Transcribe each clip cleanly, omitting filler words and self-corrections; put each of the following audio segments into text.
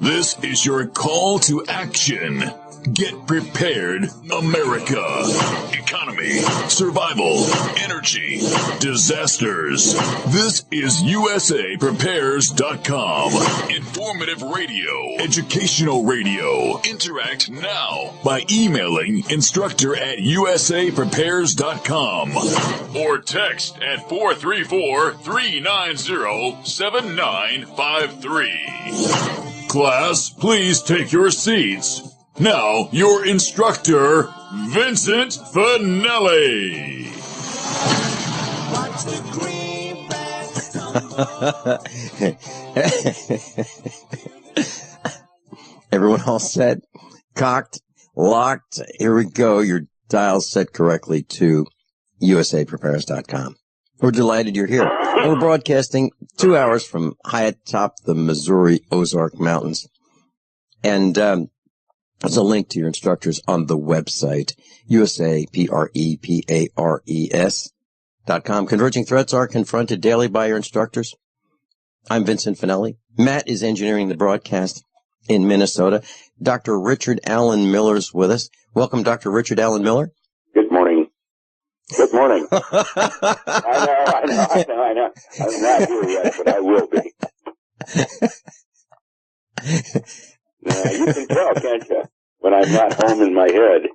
This is your call to action. Get prepared, America. Economy, survival, energy, disasters. This is USAPrepares.com. Informative radio, educational radio. Interact now by emailing instructor@USAPrepares.com or text at 434-390-7953. Class, please take your seats. Now, your instructor, Vincent Finelli. Watch the greenback. Everyone all set? Cocked? Locked? Here we go. Your dial's set correctly to USAPrepares.com. We're delighted you're here. And we're broadcasting 2 hours from high atop the Missouri Ozark Mountains. And there's a link to your instructors on the website, USAPrepares.com. Converging threats are confronted daily by your instructors. I'm Vincent Finelli. Matt is engineering the broadcast in Minnesota. Dr. Richard Allen Miller's with us. Welcome, Dr. Richard Allen Miller. Good morning. Good morning. I know. I'm not here yet, but I will be. You can tell, can't you, when I'm not home in my head.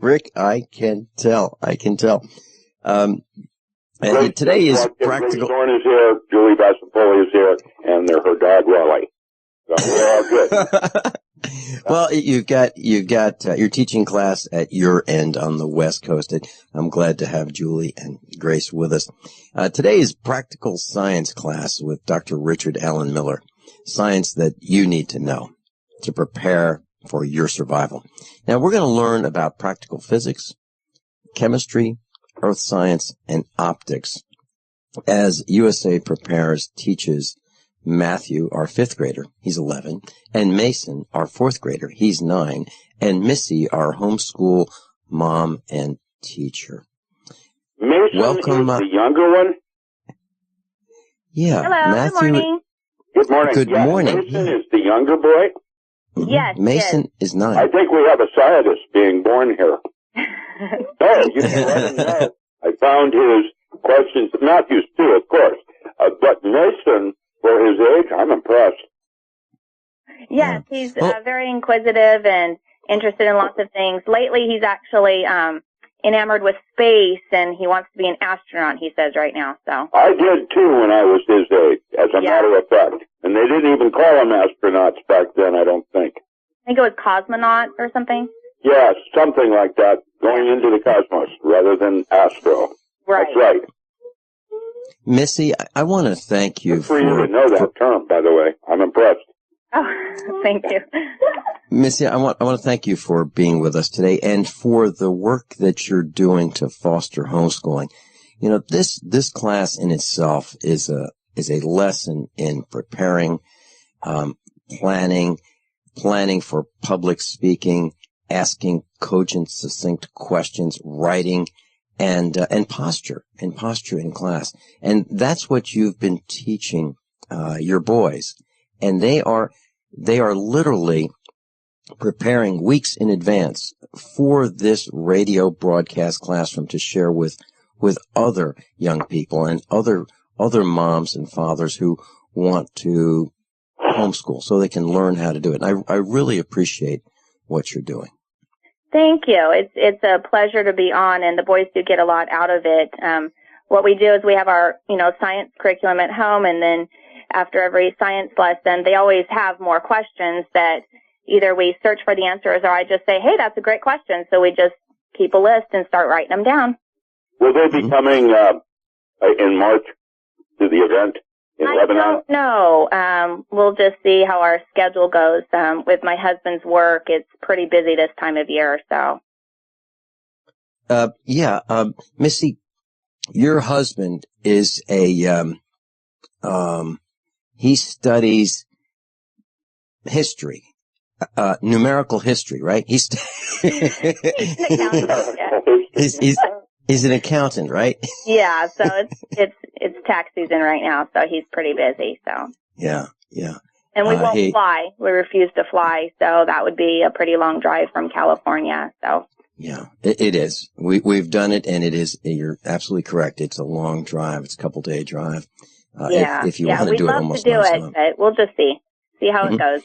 Rick, I can tell. And today is practical. Ray Thorne is here, Julie Bassapoli is here, and her dog, Wally. So we're all good. Well, your teaching class at your end on the West Coast. I'm glad to have Julie and Grace with us. Today is practical science class with Dr. Richard Allen Miller. Science that you need to know to prepare for your survival. Now, we're going to learn about practical physics, chemistry, earth science, and optics as USA Prepares teaches Matthew, our 5th grader, he's 11, and Mason, our 4th grader, he's 9, and Missie, our homeschool mom and teacher. Mason Welcome, is the younger one? Yeah. Hello, Matthew, good morning. Good morning. Good morning. Mason is the younger boy? Mm-hmm. Yes, Mason is 9. I think we have a scientist being born here. Oh, you can let him know. I found his questions, Matthew's too, of course. But Mason, for his age, I'm impressed. Yes, he's very inquisitive and interested in lots of things. Lately, he's actually enamored with space, and he wants to be an astronaut, he says right now. So I did, too, when I was his age, as a matter of fact. And they didn't even call them astronauts back then, I don't think. I think it was cosmonaut or something. Yes, something like that, going into the cosmos rather than astro. Right. That's right. Missy, I want to thank you for you to know that term, by the way. I'm impressed. Oh, thank you. Missy, I want to thank you for being with us today and for the work that you're doing to foster homeschooling. You know, this class in itself is a lesson in preparing, planning for public speaking, asking cogent, succinct questions, writing, and posture in class. And that's what you've been teaching your boys. And they are literally preparing weeks in advance for this radio broadcast classroom to share with other young people and other moms and fathers who want to homeschool so they can learn how to do it. And I really appreciate what you're doing. Thank you. It's a pleasure to be on, and the boys do get a lot out of it. What we do is we have our, science curriculum at home, and then after every science lesson, they always have more questions that either we search for the answers or I just say, hey, that's a great question. So we just keep a list and start writing them down. Will they be coming in March to the event in Lebanon? I don't know. We'll just see how our schedule goes. With my husband's work, it's pretty busy this time of year. So. Missy, your husband is he studies history, numerical history, right? He's an accountant, right? Yeah, so it's tax season right now, so he's pretty busy. So yeah. And we won't fly. We refuse to fly, so that would be a pretty long drive from California. So. Yeah, it is. We've done it, and it is. You're absolutely correct. It's a long drive. It's a couple-day drive. If you want to do it almost we'd love to do it, but we'll just see how it goes.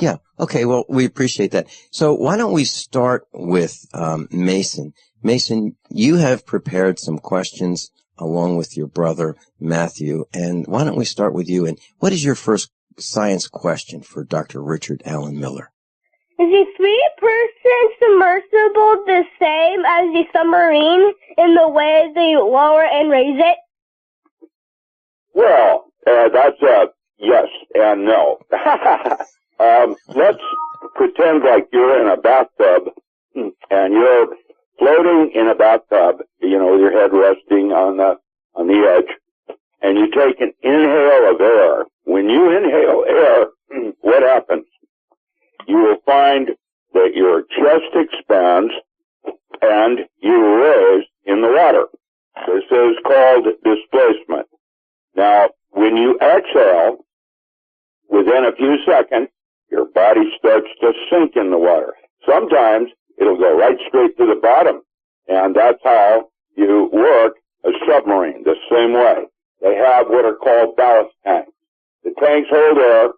Yeah. Okay. Well, we appreciate that. So why don't we start with Mason? Mason, you have prepared some questions along with your brother Matthew, and why don't we start with you? And what is your first science question for Dr. Richard Allen Miller? Is the 3-person submersible the same as the submarine in the way they lower and raise it? Well, that's a yes and no. Let's pretend like you're in a bathtub and you're floating in a bathtub, with your head resting on the edge, and you take an inhale of air. When you inhale air, what happens? You will find that your chest expands and you raise in the water. This is called displacement. Now, when you exhale, within a few seconds, your body starts to sink in the water. Sometimes it'll go right straight to the bottom, and that's how you work a submarine, the same way. They have what are called ballast tanks. The tanks hold air,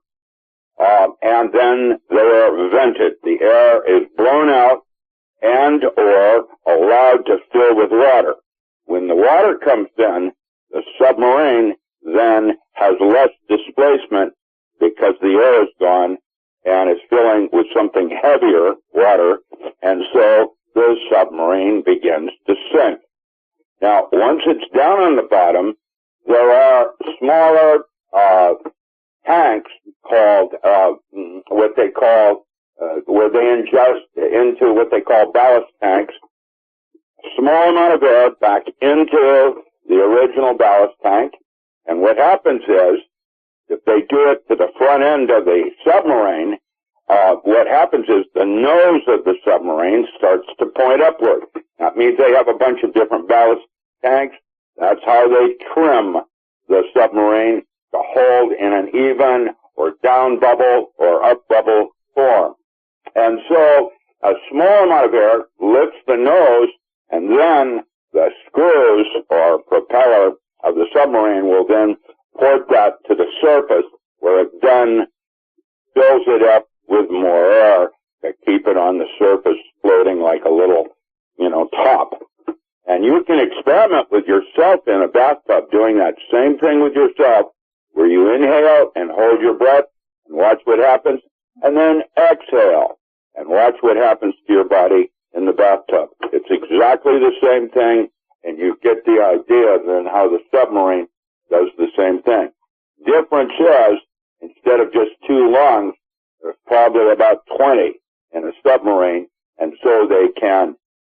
and then they are vented. The air is blown out and or allowed to fill with water. When the water comes in, the submarine then has less displacement because the air is gone and it's filling with something heavier, water, and so the submarine begins to sink. Now, once it's down on the bottom, there are smaller tanks called where they ingest into what they call ballast tanks, small amount of air back into the original ballast tank. And what happens is, if they do it to the front end of the submarine, what happens is the nose of the submarine starts to point upward. That means they have a bunch of different ballast tanks. That's how they trim the submarine to hold in an even or down bubble or up bubble form. And so a small amount of air lifts the nose, and then the screws or propeller of the submarine will then port that to the surface, where it then fills it up with more air to keep it on the surface floating like a little, top. And you can experiment with yourself in a bathtub doing that same thing with yourself, where you inhale and hold your breath and watch what happens, and then exhale and watch what happens to your body in the bathtub. It's exactly the same thing, and you get the idea then how the submarine does the same thing. Difference is, instead of just 2 lungs, there's probably about 20 in a submarine, and so they can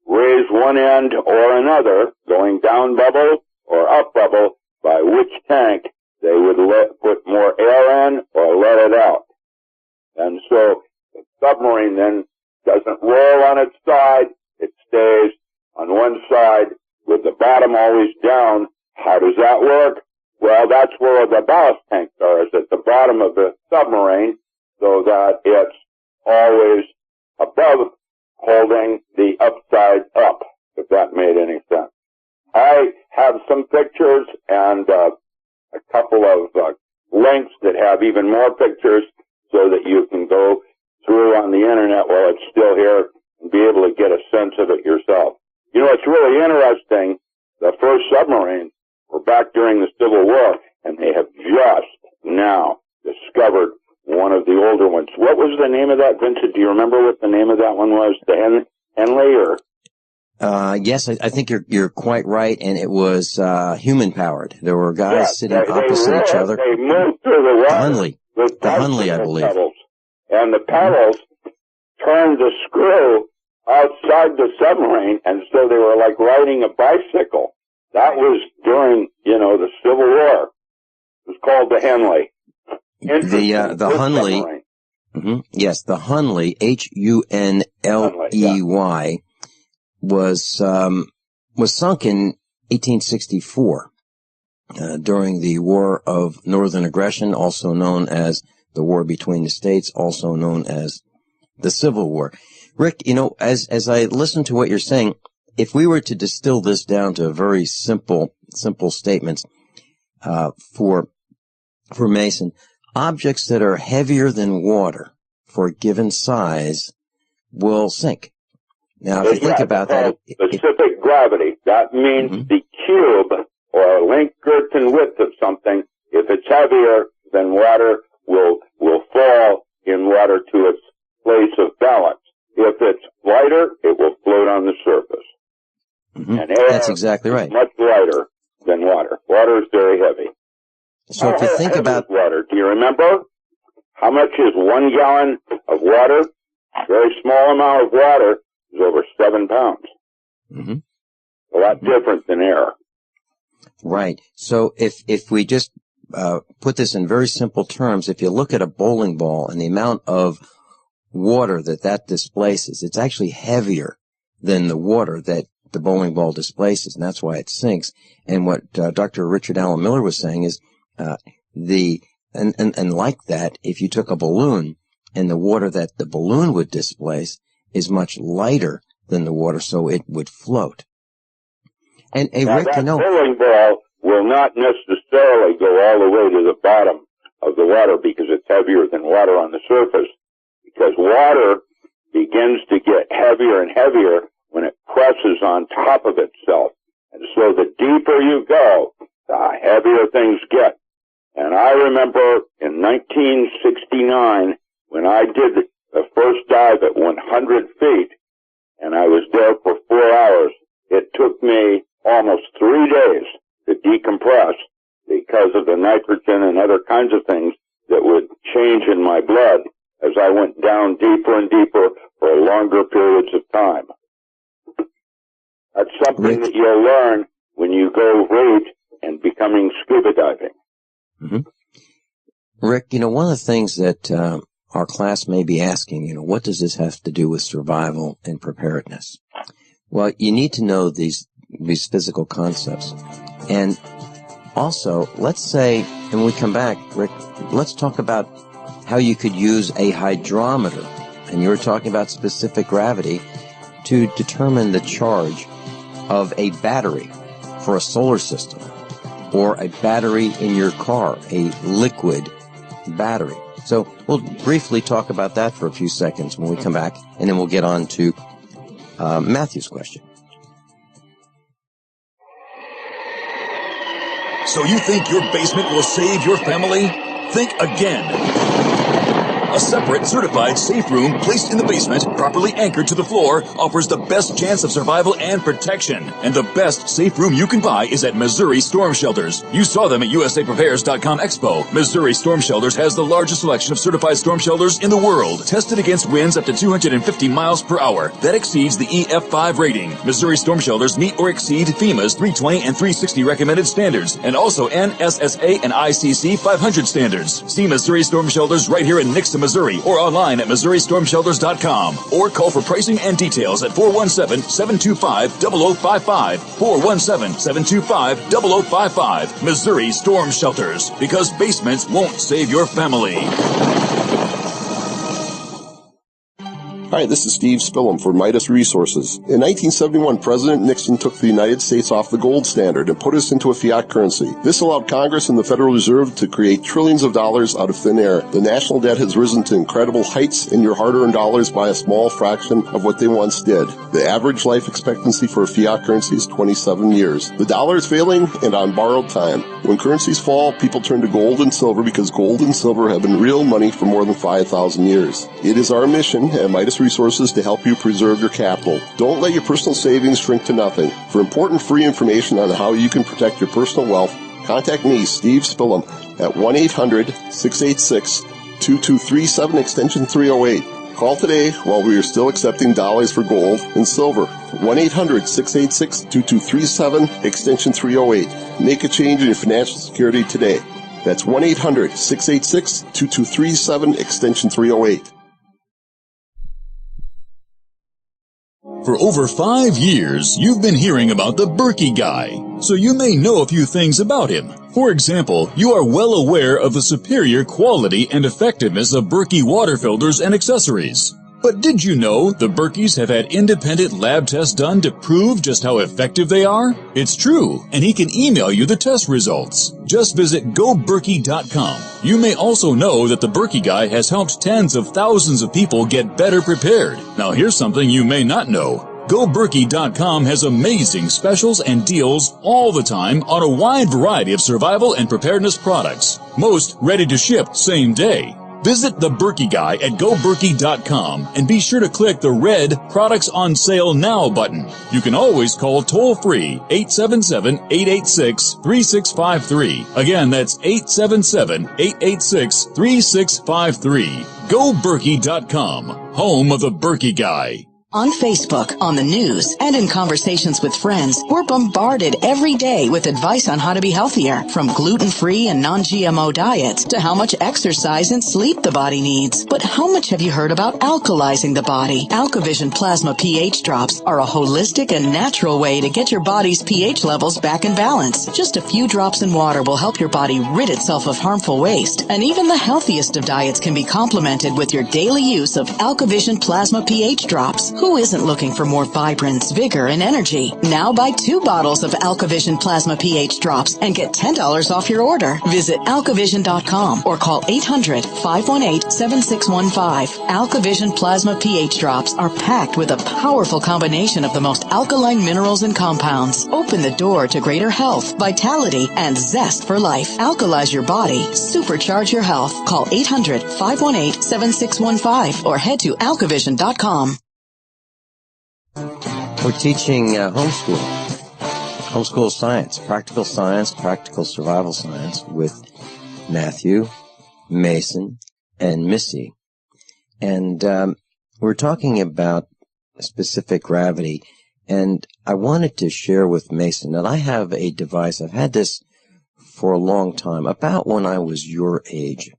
raise one end or another, going down bubble or up bubble, by which tank they would put more air in or let it out. And so the submarine then doesn't roll on its side, it stays on one side with the bottom always down. How does that work? Well, that's where the ballast tanks are, is at the bottom of the submarine, so that it's always above, holding the upside up, if that made any sense. I have some pictures and a couple of links that have even more pictures so that you can go through on the internet while it's still here and be able to get a sense of it yourself. It's really interesting. The first submarines were back during the Civil War, and they have just now discovered one of the older ones. What was the name of that, Vincent? Do you remember what the name of that one was? The Henley or? Yes, I think you're quite right, and it was human powered. There were guys sitting opposite each other. They moved through the water. The Henley, I believe. Pedals. And the pedals turned the screw outside the submarine, and so they were like riding a bicycle. That was during, the Civil War. It was called the Henley. The Hunley. Yes, the Hunley, Hunley, was sunk in 1864 during the War of Northern Aggression, also known as the war between the states, also known as the Civil War. Rick, as I listen to what you're saying, if we were to distill this down to very simple statements, for Mason, objects that are heavier than water for a given size will sink. Now, if you think about that, specific gravity, that means the cube or length, girth, and width of something, if it's heavier than water, will fall in water to its place of balance. If it's lighter, it will float on the surface. And air that's exactly right. is much lighter than water. Water is very heavy. So if you think about water, do you remember how much is 1 gallon of water? A very small amount of water is over 7 pounds. A lot different than air. Right. So if we just put this in very simple terms, if you look at a bowling ball and the amount of water that displaces, it's actually heavier than the water that the bowling ball displaces, and that's why it sinks. And what Dr. Richard Allen Miller was saying is and like that, if you took a balloon and the water that the balloon would displace is much lighter than the water, so it would float. And now, Rick, that bowling ball will not necessarily go all the way to the bottom of the water because it's heavier than water on the surface, because water begins to get heavier and heavier when it presses on top of itself. And so the deeper you go, the heavier things get. And I remember in 1969, when I did the first dive at 100 feet, and I was there for 4 hours, it took me almost 3 days to decompress because of the nitrogen and other kinds of things that would change in my blood as I went down deeper and deeper for longer periods of time. That's something that you'll learn when you go read and becoming scuba diving. Rick, one of the things that our class may be asking, what does this have to do with survival and preparedness? Well, you need to know these physical concepts. And also, let's say, and when we come back, Rick, let's talk about how you could use a hydrometer, and you were talking about specific gravity, to determine the charge of a battery for a solar system, or a battery in your car, a liquid battery. So we'll briefly talk about that for a few seconds when we come back, and then we'll get on to Matthew's question. So you think your basement will save your family? Think again. A separate, certified safe room placed in the basement, properly anchored to the floor, offers the best chance of survival and protection. And the best safe room you can buy is at Missouri Storm Shelters. You saw them at USAPrepares.com Expo. Missouri Storm Shelters has the largest selection of certified storm shelters in the world, tested against winds up to 250 miles per hour. That exceeds the EF5 rating. Missouri Storm Shelters meet or exceed FEMA's 320 and 360 recommended standards, and also NSSA and ICC 500 standards. See Missouri Storm Shelters right here in Nixon, Missouri, or online at MissouriStormShelters.com, or call for pricing and details at 417-725-0055, 417-725-0055. Missouri Storm Shelters, because basements won't save your family. Hi, this is Steve Spillum for Midas Resources. In 1971, President Nixon took the United States off the gold standard and put us into a fiat currency. This allowed Congress and the Federal Reserve to create trillions of dollars out of thin air. The national debt has risen to incredible heights, and your hard-earned dollars buy a small fraction of what they once did. The average life expectancy for a fiat currency is 27 years. The dollar is failing and on borrowed time. When currencies fall, people turn to gold and silver because gold and silver have been real money for more than 5,000 years. It is our mission at Midas Resources to help you preserve your capital. Don't let your personal savings shrink to nothing. For important free information on how you can protect your personal wealth, contact me, Steve Spillum, at 1-800-686-2237, extension 308. Call today while we are still accepting dollars for gold and silver. 1-800-686-2237, extension 308. Make a change in your financial security today. That's 1-800-686-2237, extension 308. For over 5 years, you've been hearing about the Berkey guy. so you may know a few things about him. For example, you are well aware of the superior quality and effectiveness of Berkey water filters and accessories. But did you know the Berkeys have had independent lab tests done to prove just how effective they are? It's true, and he can email you the test results. Just visit goberkey.com. You may also know that the Berkey Guy has helped tens of thousands of people get better prepared. Now here's something you may not know. GoBerkey.com has amazing specials and deals all the time on a wide variety of survival and preparedness products. Most ready to ship same day. Visit the Berkey Guy at GoBerkey.com and be sure to click the red Products on Sale Now button. You can always call toll-free 877-886-3653. Again, that's 877-886-3653. GoBerkey.com, home of the Berkey Guy. On Facebook, on the news, and in conversations with friends, we're bombarded every day with advice on how to be healthier, from gluten-free and non-GMO diets to how much exercise and sleep the body needs. But how much have you heard about alkalizing the body? AlkaVision Plasma pH drops are a holistic and natural way to get your body's pH levels back in balance. Just a few drops in water will help your body rid itself of harmful waste. And even the healthiest of diets can be complemented with your daily use of AlkaVision Plasma pH drops. Who isn't looking for more vibrance, vigor, and energy? Now buy 2 bottles of AlkaVision Plasma pH drops and get $10 off your order. Visit alkavision.com or call 800-518-7615. AlkaVision Plasma pH drops are packed with a powerful combination of the most alkaline minerals and compounds. Open the door to greater health, vitality, and zest for life. Alkalize your body. Supercharge your health. Call 800-518-7615 or head to alkavision.com. We're teaching homeschool science, practical survival science with Matthew, Mason, and Missie. And we're talking about specific gravity. And I wanted to share with Mason that I have a device. I've had this for a long time, about when I was your age.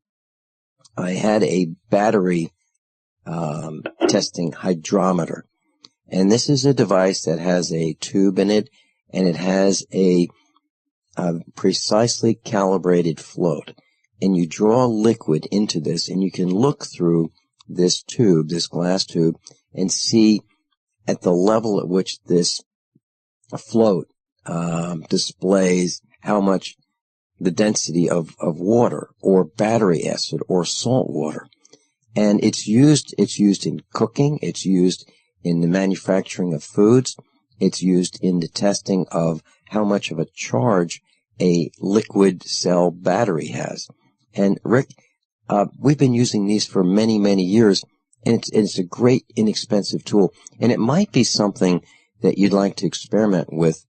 I had a battery testing hydrometer. And this is a device that has a tube in it, and it has a precisely calibrated float. And you draw liquid into this, and you can look through this tube, this glass tube, and see at the level at which this float displays how much the density of water or battery acid or salt water. And it's used in cooking, it's used in the manufacturing of foods, it's used in the testing of how much of a charge a liquid cell battery has. And Rick, we've been using these for many, many years, and it's a great inexpensive tool. And it might be something that you'd like to experiment with.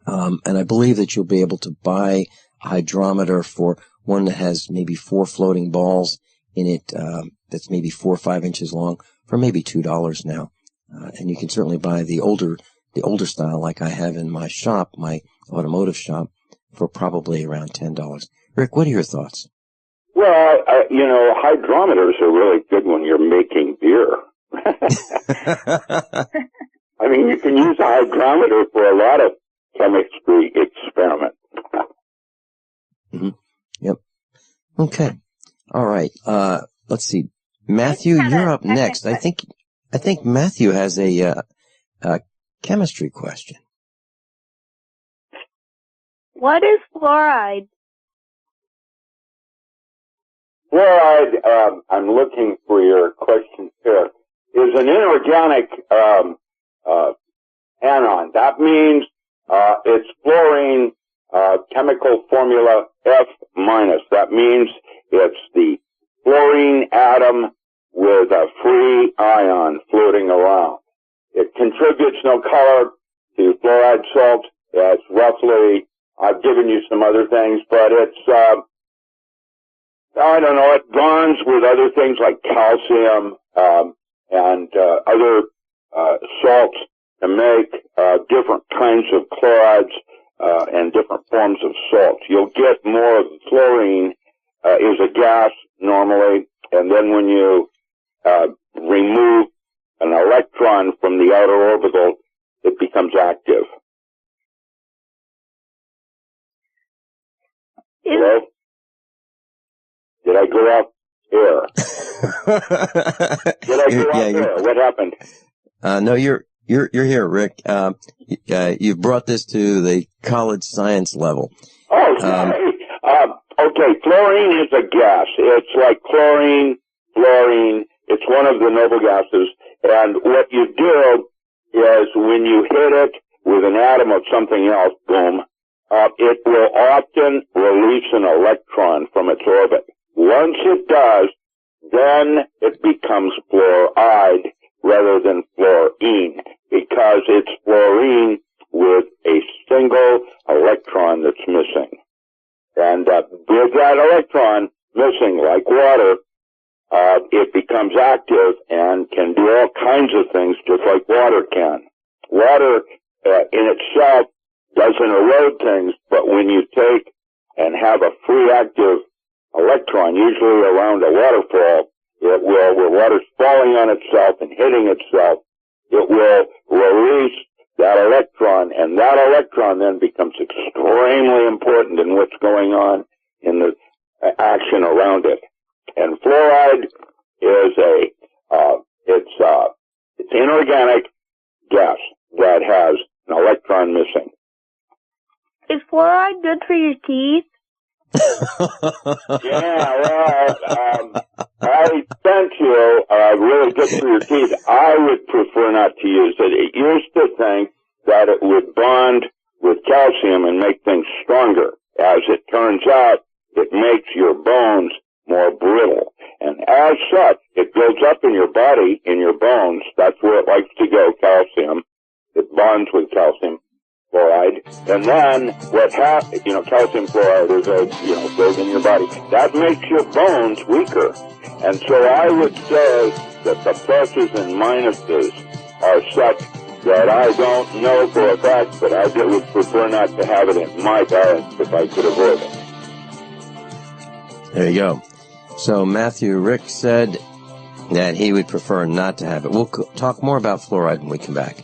And I believe that you'll be able to buy a hydrometer for one that has maybe 4 floating balls in it, that's maybe 4 or 5 inches long, for maybe $2 now. And you can certainly buy the older style like I have in my shop, my automotive shop, for probably around $10. Rick, what are your thoughts? Well, hydrometers are really good when you're making beer. I mean, you can use a hydrometer for a lot of chemistry experiments. Mm-hmm. Yep. Okay. All right. Let's see. Matthew, you're up next. I think Matthew has a chemistry question. What is fluoride? Fluoride, I'm looking for your question here, is an inorganic anion. That means it's fluorine chemical formula F-. That means it's the fluorine atom with a free ion floating around. It contributes no color to fluoride salt. It's roughly, I've given you some other things, but it's, it bonds with other things like calcium and other salts to make different kinds of chlorides and different forms of salts. You'll get more of the fluorine is a gas normally, and then when you remove an electron from the outer orbital, it becomes active. Hello? Did I go off air? Did I go off air? What happened? No, you're here, Rick. You brought this to the college science level. Oh, sorry. Okay, fluorine is a gas. It's like chlorine, fluorine. It's one of the noble gases. And what you do is when you hit it with an atom of something else, boom, it will often release an electron from its orbit. Once it does, then it becomes fluoride rather than fluorine, because it's fluorine with a single electron that's missing. And with that electron missing, like water, it becomes active and can do all kinds of things just like water can. Water in itself doesn't erode things, but when you take and have a free active electron, usually around a waterfall, it will, where water's falling on itself and hitting itself, it will release that electron, and that electron then becomes extremely important in what's going on in the action around it. And fluoride is it's inorganic gas that has an electron missing. Is fluoride good for your teeth? Yeah, well, I sent you really good for your teeth. I would prefer not to use it. It used to think that it would bond with calcium and make things stronger. As it turns out, it makes your bones more brittle. And as such, it builds up in your body, in your bones. That's where it likes to go, calcium. It bonds with calcium fluoride. And then what happens, calcium fluoride is goes in your body. That makes your bones weaker. And so I would say that the pluses and minuses are such that I don't know for a fact, but I would prefer not to have it in my diet if I could avoid it. There you go. So Matthew, Rick said that he would prefer not to have it. We'll talk more about fluoride when we come back.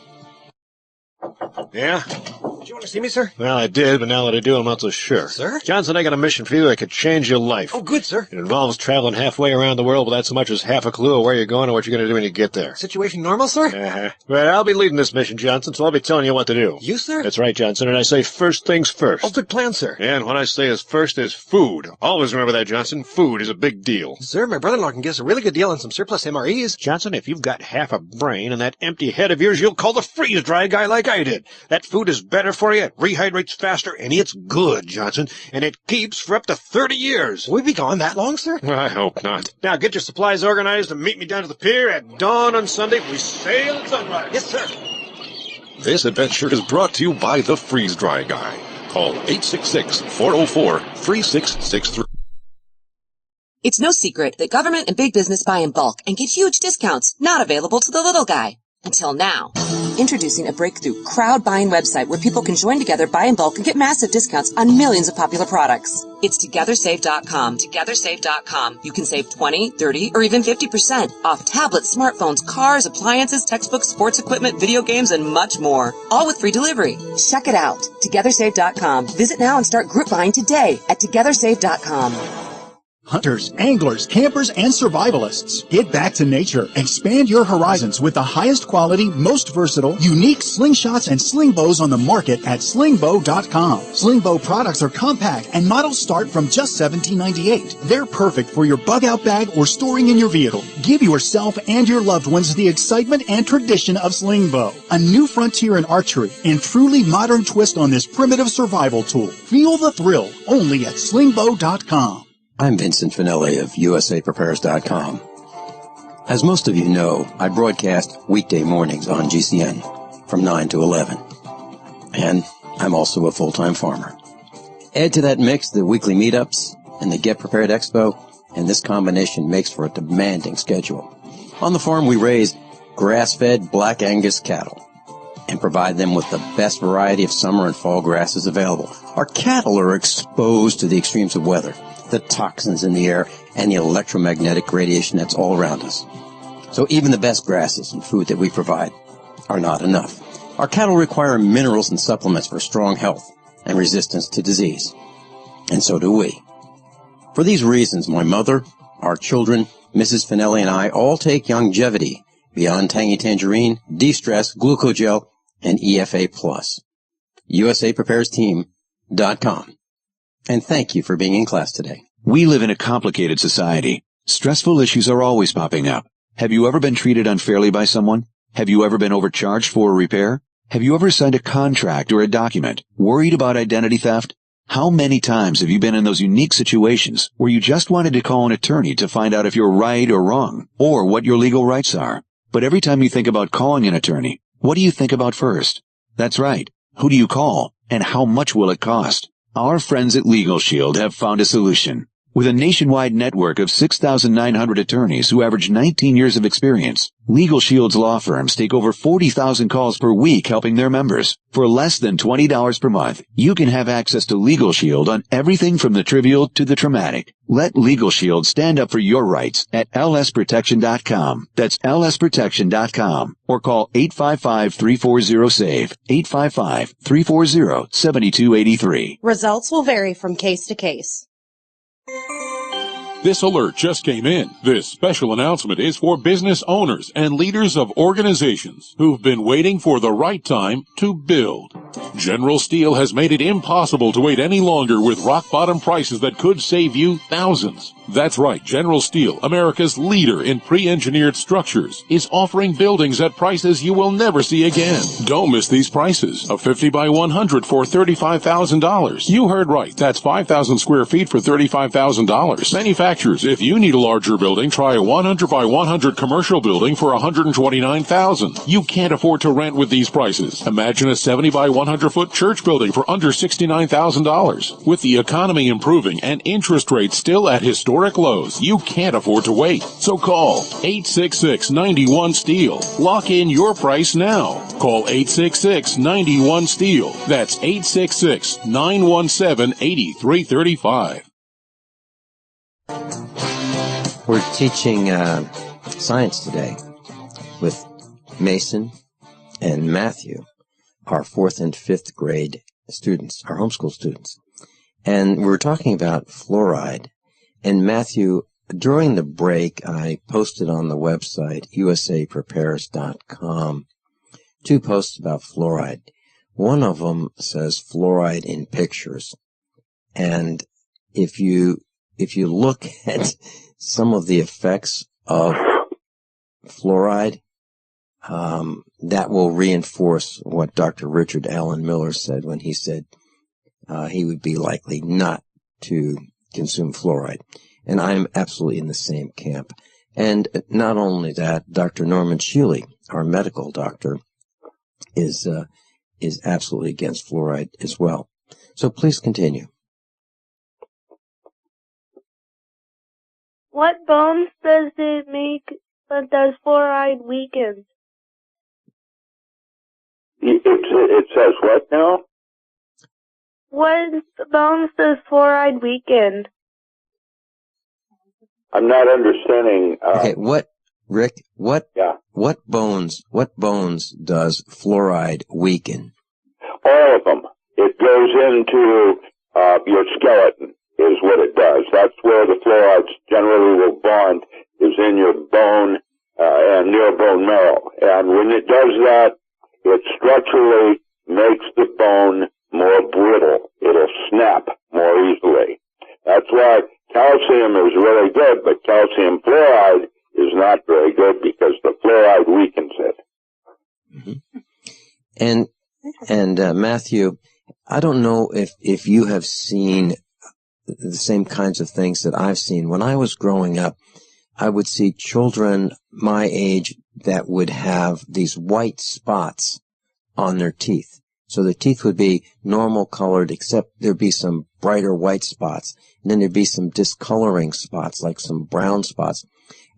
Yeah? Did you want to see me, sir? Well, I did, but now that I do, I'm not so sure. Sir? Johnson, I got a mission for you that could change your life. Oh, good, sir. It involves traveling halfway around the world without so much as half a clue of where you're going or what you're going to do when you get there. Situation normal, sir? Well, I'll be leading this mission, Johnson, so I'll be telling you what to do. You, sir? That's right, Johnson, and I say first things first. Oh, good plan, sir. And what I say is first is food. Always remember that, Johnson. Food is a big deal. Sir, my brother-in-law can get us a really good deal on some surplus MREs. Johnson, if you've got half a brain and that empty head of yours, you'll call the freeze-dry guy like I did. That food is better for you, it rehydrates faster, and it's good, Johnson, and it keeps for up to 30 years. Will we be gone that long, sir? I hope not. Now get your supplies organized and meet me down to the pier at dawn on Sunday. We sail at sunrise. Yes, sir. This adventure is brought to you by the Freeze-Dry Guy. Call 866-404-3663. It's no secret that government and big business buy in bulk and get huge discounts not available to the little guy. Until now. Introducing a breakthrough crowd buying website where people can join together, buy in bulk, and get massive discounts on millions of popular products. It's TogetherSave.com. TogetherSave.com. You can save 20, 30, or even 50% off tablets, smartphones, cars, appliances, textbooks, sports equipment, video games, and much more. All with free delivery. Check it out. TogetherSave.com. Visit now and start group buying today at TogetherSave.com. Hunters, anglers, campers, and survivalists. Get back to nature. Expand your horizons with the highest quality, most versatile, unique slingshots and sling bows on the market at slingbow.com. Slingbow products are compact and models start from just $17.98. They're perfect for your bug-out bag or storing in your vehicle. Give yourself and your loved ones the excitement and tradition of slingbow. A new frontier in archery and truly modern twist on this primitive survival tool. Feel the thrill only at slingbow.com. I'm Vincent Finelli of USAPrepares.com. As most of you know, I broadcast weekday mornings on GCN from 9 to 11. And I'm also a full-time farmer. Add to that mix the weekly meetups and the Get Prepared Expo, and this combination makes for a demanding schedule. On the farm, we raise grass-fed Black Angus cattle and provide them with the best variety of summer and fall grasses available. Our cattle are exposed to the extremes of weather, the toxins in the air, and the electromagnetic radiation that's all around us. So even the best grasses and food that we provide are not enough. Our cattle require minerals and supplements for strong health and resistance to disease. And so do we. For these reasons, my mother, our children, Mrs. Finelli, and I all take Youngevity, Beyond Tangy Tangerine, De-Stress, Glucogel, and EFA+. USAPreparesTeam.com. And thank you for being in class today. We live in a complicated society. Stressful issues are always popping up. Have you ever been treated unfairly by someone? Have you ever been overcharged for a repair? Have you ever signed a contract or a document? Worried about identity theft? How many times have you been in those unique situations where you just wanted to call an attorney to find out if you're right or wrong, or what your legal rights are? But every time you think about calling an attorney, what do you think about first? That's right. Who do you call, and how much will it cost? Our friends at Legal Shield have found a solution. With a nationwide network of 6,900 attorneys who average 19 years of experience, Legal Shield's law firms take over 40,000 calls per week helping their members. For less than $20 per month, you can have access to Legal Shield on everything from the trivial to the traumatic. Let Legal Shield stand up for your rights at lsprotection.com. That's lsprotection.com. Or call 855-340-SAVE, 855-340-7283. Results will vary from case to case. This alert just came in. This special announcement is for business owners and leaders of organizations who've been waiting for the right time to build. General Steel has made it impossible to wait any longer with rock-bottom prices that could save you thousands. That's right, General Steel, America's leader in pre-engineered structures, is offering buildings at prices you will never see again. Don't miss these prices. A 50 by 100 for $35,000. You heard right. That's 5,000 square feet for $35,000. Manufacturers, if you need a larger building, try a 100 by 100 commercial building for $129,000. You can't afford to rent with these prices. Imagine a 70 by 100-foot church building for under $69,000. With the economy improving and interest rates still at historic lows, you can't afford to wait. So call 866-91-STEEL. Lock in your price now. Call 866-91-STEEL. That's 866-917-8335. We're teaching science today with Mason and Matthew, our 4th and 5th grade students, our homeschool students. And we're talking about fluoride. And Matthew, during the break, I posted on the website, usaprepares.com, 2 posts about fluoride. One of them says fluoride in pictures. And if you look at some of the effects of fluoride, that will reinforce what Dr. Richard Allen Miller said when he said he would be likely not to consume fluoride. And I'm absolutely in the same camp. And not only that, Dr. Norman Shealy, our medical doctor, is absolutely against fluoride as well. So please continue. What bones does it make that does fluoride weaken? It says what now? What bones does fluoride weaken? I'm not understanding. Okay, Rick, what bones does fluoride weaken? All of them. It goes into your skeleton is what it does. That's where the fluorides generally will bond, is in your bone and near bone marrow. And when it does that, it structurally makes the bone more brittle. It'll snap more easily. That's why calcium is really good, but calcium fluoride is not very good because the fluoride weakens it. Mm-hmm. And Matthew, I don't know if you have seen the same kinds of things that I've seen. When I was growing up, I would see children my age that would have these white spots on their teeth. So their teeth would be normal colored, except there'd be some brighter white spots. And then there'd be some discoloring spots, like some brown spots.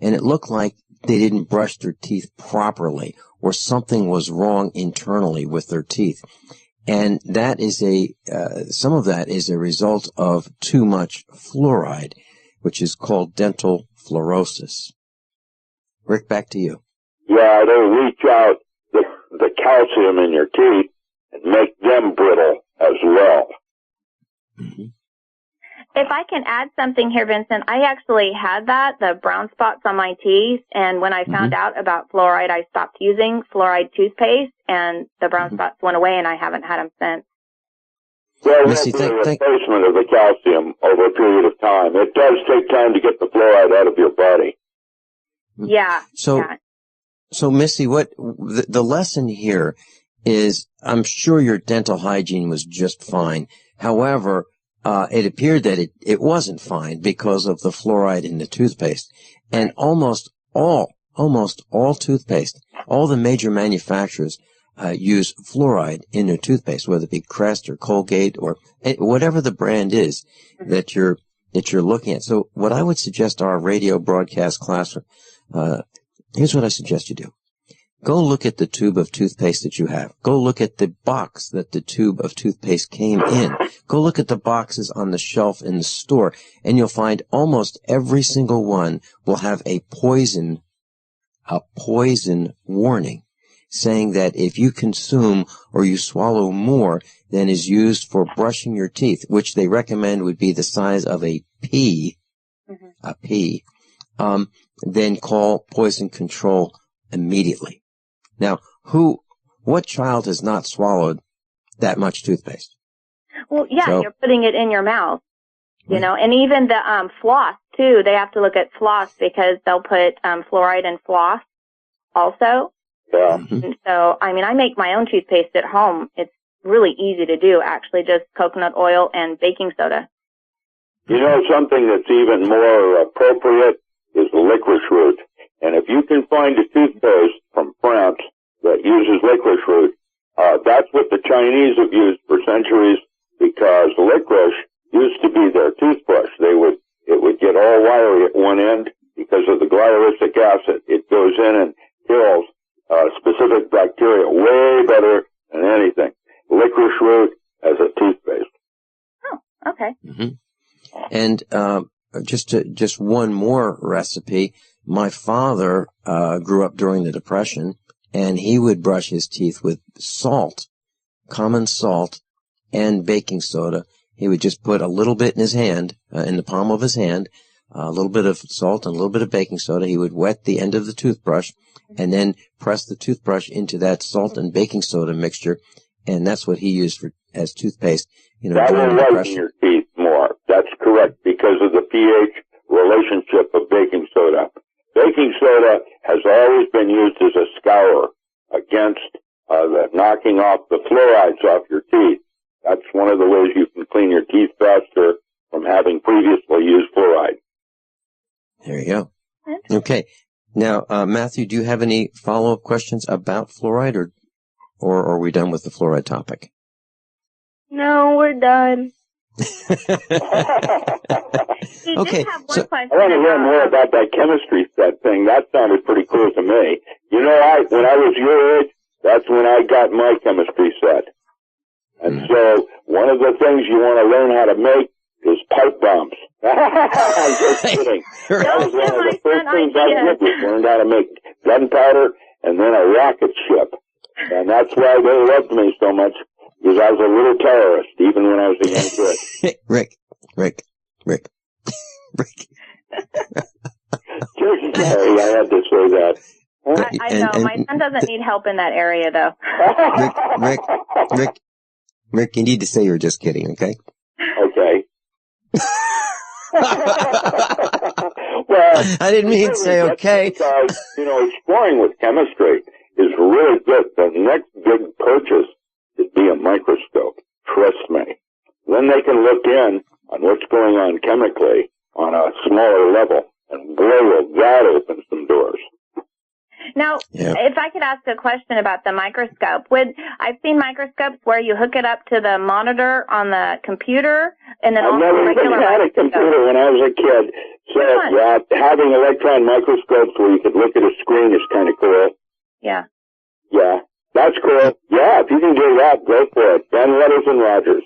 And it looked like they didn't brush their teeth properly, or something was wrong internally with their teeth. And that is some of that is a result of too much fluoride, which is called dental fluorosis. Rick, back to you. Yeah, it'll reach out the calcium in your teeth and make them brittle as well. Mm-hmm. If I can add something here, Vincent, I actually had the brown spots on my teeth, and when I found out about fluoride, I stopped using fluoride toothpaste, and the brown spots went away, and I haven't had them since. Well, Missie, the replacement of the calcium over a period of time. It does take time to get the fluoride out of your body. Yeah. So Missy, what the lesson here is, I'm sure your dental hygiene was just fine. However, it appeared that it wasn't fine because of the fluoride in the toothpaste. And almost all toothpaste, all the major manufacturers use fluoride in their toothpaste, whether it be Crest or Colgate or whatever the brand is that you're looking at. So what I would suggest our radio broadcast classroom, here's what I suggest you do. Go look at the tube of toothpaste that you have. Go look at the box that the tube of toothpaste came in. Go look at the boxes on the shelf in the store, and you'll find almost every single one will have a poison warning, saying that if you consume or you swallow more than is used for brushing your teeth, which they recommend would be the size of a pea, then call poison control immediately. Now, what child has not swallowed that much toothpaste? Well, yeah, you're putting it in your mouth, you know, and even the floss too. They have to look at floss because they'll put fluoride in floss also. Yeah. So, I mean, I make my own toothpaste at home. It's really easy to do, actually, just coconut oil and baking soda. You know, something that's even more appropriate is the licorice root. And if you can find a toothpaste from France that uses licorice root, that's what the Chinese have used for centuries, because licorice used to be their toothbrush. It would get all wiry at one end because of the glycolic acid. It goes in and kills specific bacteria way better than anything. Licorice root as a toothpaste. Oh, okay. And just one more recipe. My father grew up during the Depression, and he would brush his teeth with salt, common salt, and baking soda. He would just put a little bit in his hand, in the palm of his hand, a little bit of salt and a little bit of baking soda. He would wet the end of the toothbrush and then press the toothbrush into that salt and baking soda mixture, and that's what he used as toothpaste. You know, that will whiten your teeth more. That's correct, because of the pH relationship of baking soda. Baking soda has always been used as a scour against the knocking off the fluorides off your teeth. That's one of the ways you can clean your teeth faster from having previously used fluoride. There you go. Okay. Now, Matthew, do you have any follow-up questions about fluoride, or are we done with the fluoride topic? No, we're done. Okay, so I want to learn more about that chemistry set thing. That sounded pretty cool to me. You know, when I was your age, that's when I got my chemistry set. And so one of the things you want to learn how to make is pipe bombs. I'm just kidding. That was one of the first things I did, was learned how to make gunpowder and then a rocket ship. And that's why they loved me so much, because I was a little terrorist, even when I was a young kid. Rick. Sorry, I had to say that. I know. My son doesn't need help in that area, though. Rick, you need to say you're just kidding, okay? Okay. Well, I didn't mean to say okay. Because, you know, exploring with chemistry is really good. The next big purchase would be a microscope. Trust me. Then they can look in on what's going on chemically on a smaller level. And boy, will that open some doors. Now, if I could ask a question about the microscope, I've seen microscopes where you hook it up to the monitor on the computer, and then I've never even had a computer when I was a kid. So having electron microscopes where you could look at a screen is kind of cool. Yeah. Yeah, that's cool. Yeah, if you can do that, go for it. Ben Wetters and Rogers.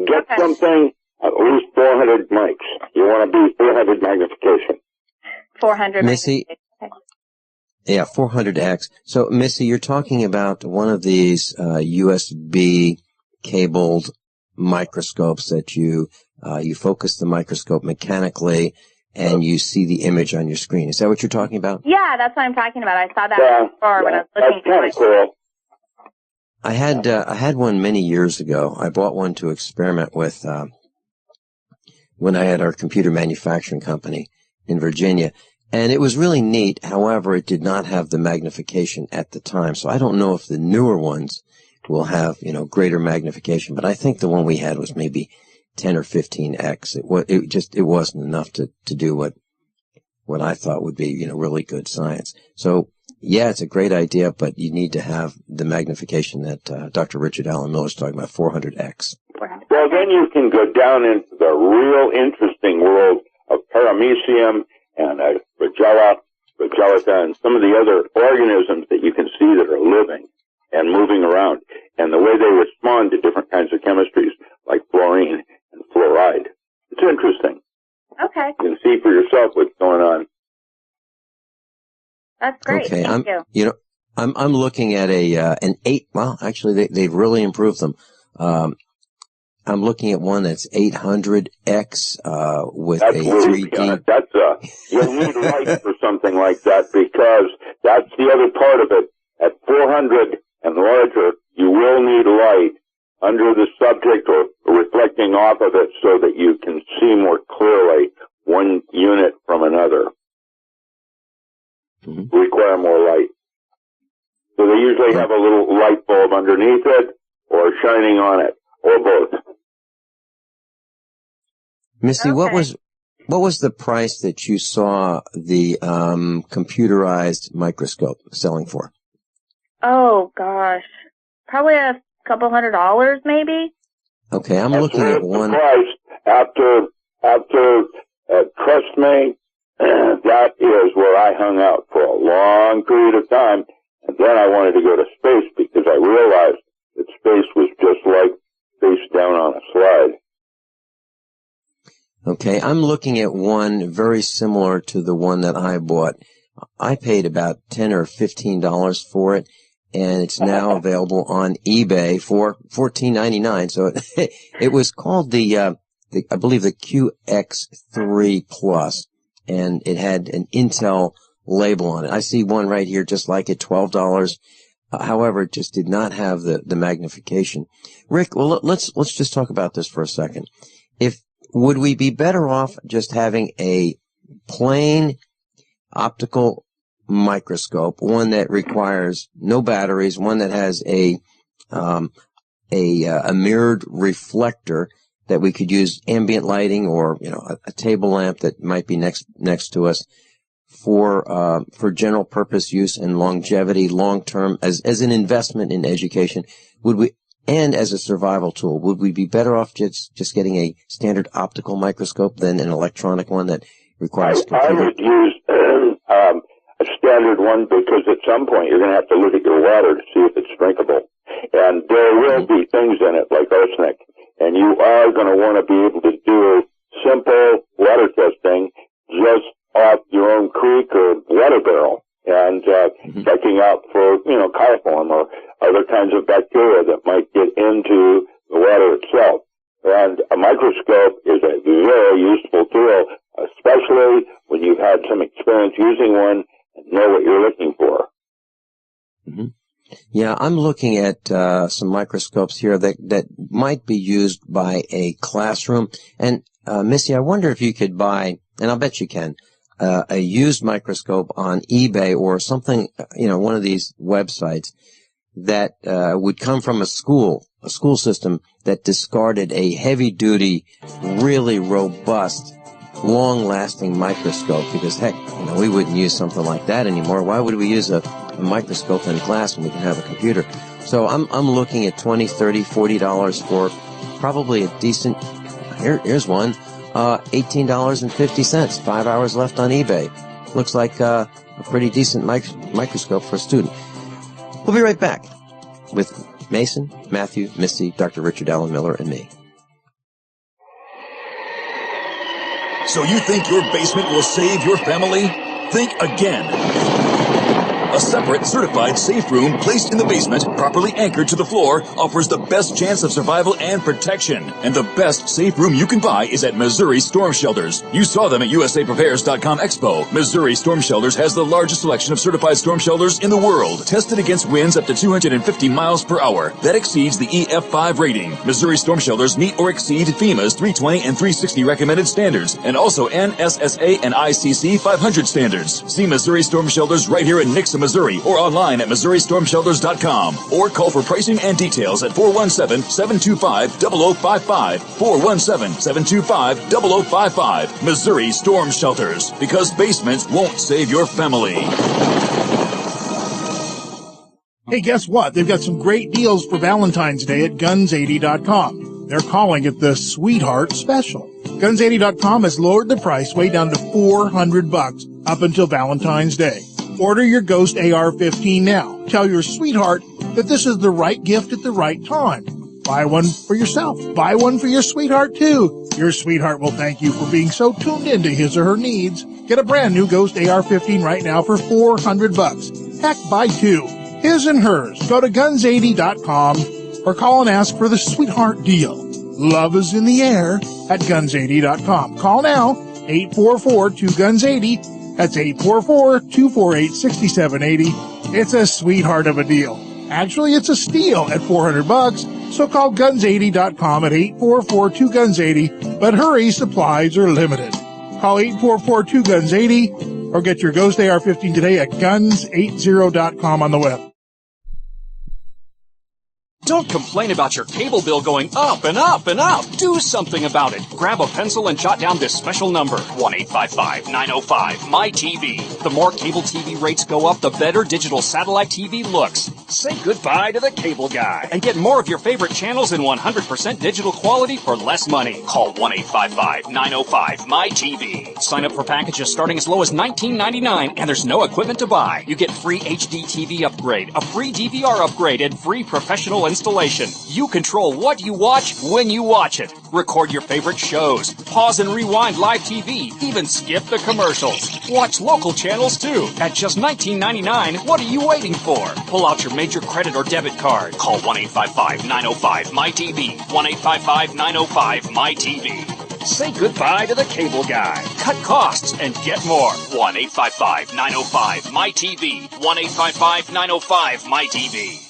Get something at least 400 mics. You want to be 400 magnification. 400 Missie. Yeah, 400X. So, Missie, you're talking about one of these USB cabled microscopes that you You focus the microscope mechanically, and you see the image on your screen. Is that what you're talking about? Yeah, that's what I'm talking about. I saw that before when I was looking for it. Cool. I had one many years ago. I bought one to experiment with when I had our computer manufacturing company in Virginia, and it was really neat. However, it did not have the magnification at the time, so I don't know if the newer ones will have greater magnification. But I think the one we had was maybe 10 or 15x. It wasn't enough to do what I thought would be really good science. So yeah, it's a great idea, but you need to have the magnification that Dr. Richard Allen Miller is talking about, 400x. Well, then you can go down into the real interesting world of paramecium and Regelica and some of the other organisms that you can see that are living and moving around, and the way they respond to different kinds of chemistries like fluorine and fluoride. It's interesting. Okay. You can see for yourself what's going on. That's great. Okay, Thank you. I'm looking at an 8. Well, actually, they've really improved them. I'm looking at one that's 800x with That's a really 3D. You'll need light for something like that, because that's the other part of it. At 400 and larger, you will need light under the subject or reflecting off of it so that you can see more clearly one unit from another. Mm-hmm. Require more light. So they usually have a little light bulb underneath it or shining on it, or both. Misty, what was the price that you saw the computerized microscope selling for? Oh gosh, probably a couple $100 maybe. Okay, I'm looking at one. After trust me, that is where I hung out for a long period of time, and then I wanted to go to space because I realized that space was just like face down on a slide. Okay, I'm looking at one very similar to the one that I bought. I paid about $10 or $15 for it, and it's now available on eBay for $14.99. So it was called I believe the QX3 Plus, and it had an Intel label on it. I see one right here just like it, $12. However, it just did not have the magnification. Rick, well, let's just talk about this for a second. Would we be better off just having a plain optical microscope, one that requires no batteries, one that has a mirrored reflector that we could use ambient lighting or a table lamp that might be next to us for general purpose use and longevity, long term as an investment in education? And as a survival tool, would we be better off just getting a standard optical microscope than an electronic one that requires computer? I would use a standard one, because at some point you're going to have to look at your water to see if it's drinkable. And there will be things in it like arsenic, and you are going to want to be able to do simple water testing just off your own creek or water barrel, and checking out for, coliform or other kinds of bacteria that might get into the water itself. And a microscope is a very useful tool, especially when you've had some experience using one and know what you're looking for. Mm-hmm. Yeah, I'm looking at some microscopes here that might be used by a classroom. And Missie, I wonder if you could buy, and I'll bet you can, a used microscope on eBay or something, one of these websites that would come from a school system that discarded a heavy-duty, really robust, long-lasting microscope, because heck, we wouldn't use something like that anymore. Why would we use a microscope in class when we can have a computer? So I'm looking at $20, $30, $40 for probably a decent, here's one, $18.50, 5 hours left on eBay. Looks like a pretty decent microscope for a student. We'll be right back with Mason, Matthew, Misty, Dr. Richard Allen Miller, and me. So you think your basement will save your family? Think again. A separate, certified safe room placed in the basement, properly anchored to the floor, offers the best chance of survival and protection. And the best safe room you can buy is at Missouri Storm Shelters. You saw them at USAPrepares.com Expo. Missouri Storm Shelters has the largest selection of certified storm shelters in the world, tested against winds up to 250 miles per hour. That exceeds the EF5 rating. Missouri Storm Shelters meet or exceed FEMA's 320 and 360 recommended standards, and also NSSA and ICC 500 standards. See Missouri Storm Shelters right here in Nixa, Missouri, or online at MissouriStormShelters.com, or call for pricing and details at 417-725-0055, 417-725-0055. Missouri Storm Shelters, because basements won't save your family. Hey, guess what? They've got some great deals for Valentine's Day at Guns80.com. They're calling it the Sweetheart Special. Guns80.com has lowered the price way down to $400 up until Valentine's Day. Order your Ghost AR-15 now. Tell your sweetheart that this is the right gift at the right time. Buy one for yourself. Buy one for your sweetheart, too. Your sweetheart will thank you for being so tuned into his or her needs. Get a brand new Ghost AR-15 right now for $400. Heck, buy two. His and hers. Go to Guns80.com or call and ask for the Sweetheart Deal. Love is in the air at Guns80.com. Call now, 844-2GUNS80. That's 844-248-6780. It's a sweetheart of a deal. Actually, it's a steal at $400. So call Guns80.com at 844-2GUNS80. But hurry, supplies are limited. Call 844-2GUNS80 or get your Ghost AR-15 today at Guns80.com on the web. Don't complain about your cable bill going up and up and up. Do something about it. Grab a pencil and jot down this special number, 1-855-905-MY-TV. The more cable TV rates go up, the better digital satellite TV looks. Say goodbye to the cable guy and get more of your favorite channels in 100% digital quality for less money. Call 1-855-905-MY-TV. Sign up for packages starting as low as $19.99, and there's no equipment to buy. You get free HD TV upgrade, a free DVR upgrade, and free professional installation. You control what you watch when you watch it. Record your favorite shows. Pause and rewind live TV. Even skip the commercials. Watch local channels too. At just $19.99, what are you waiting for? Pull out your major credit or debit card. Call 1-855-905-MY-TV. 1-855-905-MY-TV. Say goodbye to the cable guy. Cut costs and get more. 1-855-905-MY-TV. 1-855-905-MY-TV.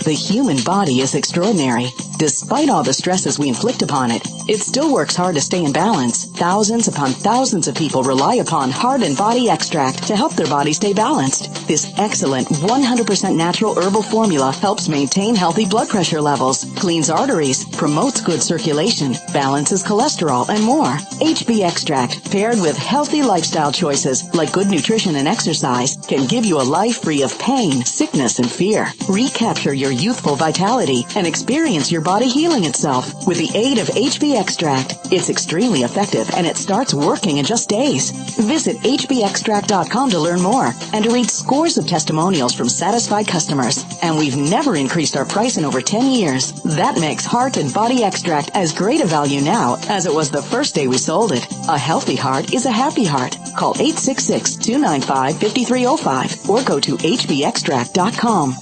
The human body is extraordinary. Despite all the stresses we inflict upon it, it still works hard to stay in balance. Thousands upon thousands of people rely upon Heart and Body Extract to help their body stay balanced. This excellent 100% natural herbal formula helps maintain healthy blood pressure levels, cleans arteries, promotes good circulation, balances cholesterol, and more. HB Extract, paired with healthy lifestyle choices like good nutrition and exercise, can give you a life free of pain, sickness, and fear. Recapture your youthful vitality and experience your body healing itself with the aid of HB Extract. It's extremely effective and it starts working in just days. Visit hbextract.com to learn more and to read scores of testimonials from satisfied customers. And we've never increased our price in over 10 years. That makes Heart and Body Extract as great a value now as it was the first day we sold it. A healthy heart is a happy heart. Call 866-295-5305 or go to hbextract.com.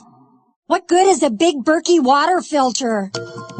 What good is a Big Berkey water filter?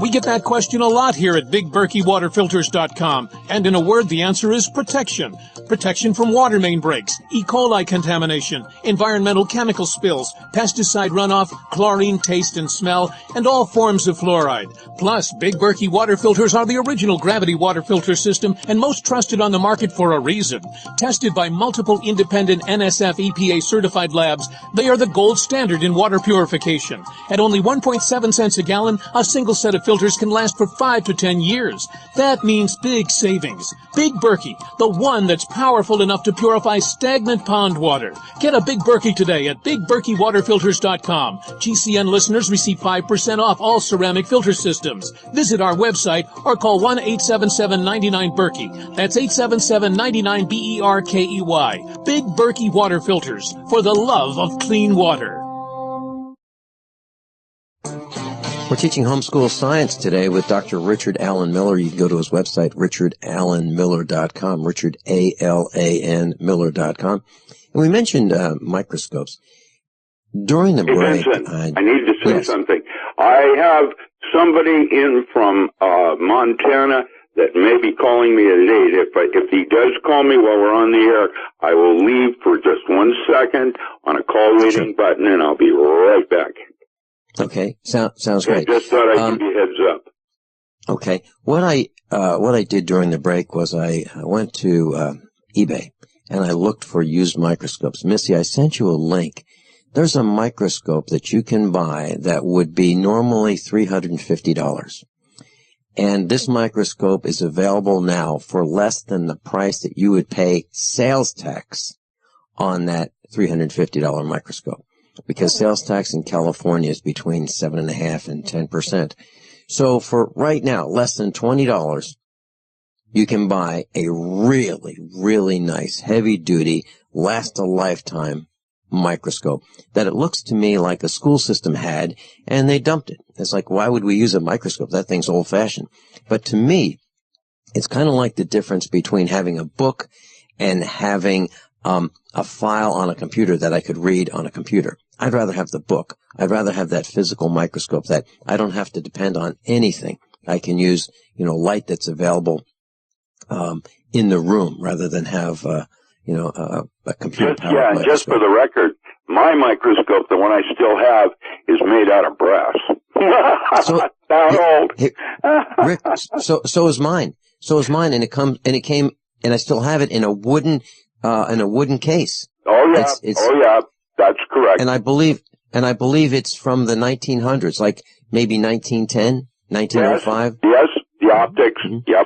We get that question a lot here at BigBerkeyWaterFilters.com, and in a word, the answer is protection. Protection from water main breaks, E. coli contamination, environmental chemical spills, pesticide runoff, chlorine taste and smell, and all forms of fluoride. Plus, Big Berkey water filters are the original gravity water filter system and most trusted on the market for a reason. Tested by multiple independent NSF EPA certified labs, they are the gold standard in water purification. At only 1.7 cents a gallon, a single set of filters can last for 5 to 10 years. That means big savings. Big Berkey, the one that's powerful enough to purify stagnant pond water. Get a Big Berkey today at BigBerkeyWaterFilters.com. GCN listeners receive 5% off all ceramic filter systems. Visit our website or call 1-877-99-BERKEY. That's 877-99-BERKEY. Big Berkey Water Filters, for the love of clean water. We're teaching homeschool science today with Dr. Richard Allen Miller. You can go to his website, richardallenmiller.com, Richard, A-L-A-N, Miller.com. And we mentioned microscopes. During the break... Vincent, I need to say something. I have somebody in from Montana that may be calling me at 8. If he does call me while we're on the air, I will leave for just 1 second on a call waiting button, and I'll be right back. Okay, sounds great. I just thought I'd give you a heads up. Okay, what I did during the break was I went to eBay and I looked for used microscopes. Missie, I sent you a link. There's a microscope that you can buy that would be normally $350. And this microscope is available now for less than the price that you would pay sales tax on that $350 microscope. Because sales tax in California is between 7.5% and 10%. So for right now, less than $20, you can buy a really, really nice, heavy-duty, last-a-lifetime microscope that it looks to me like a school system had, and they dumped it. It's like, why would we use a microscope? That thing's old-fashioned. But to me, it's kind of like the difference between having a book and having a file on a computer that I could read on a computer. I'd rather have the book. I'd rather have that physical microscope that I don't have to depend on anything. I can use, light that's available in the room rather than have, a computer. Just for the record, my microscope, the one I still have, is made out of brass. Rick, so is mine. And it came, and I still have it in a wooden case. Oh yeah. That's correct. And I believe it's from the 1900s, like maybe 1910, 1905. Yes, the optics. Mm-hmm.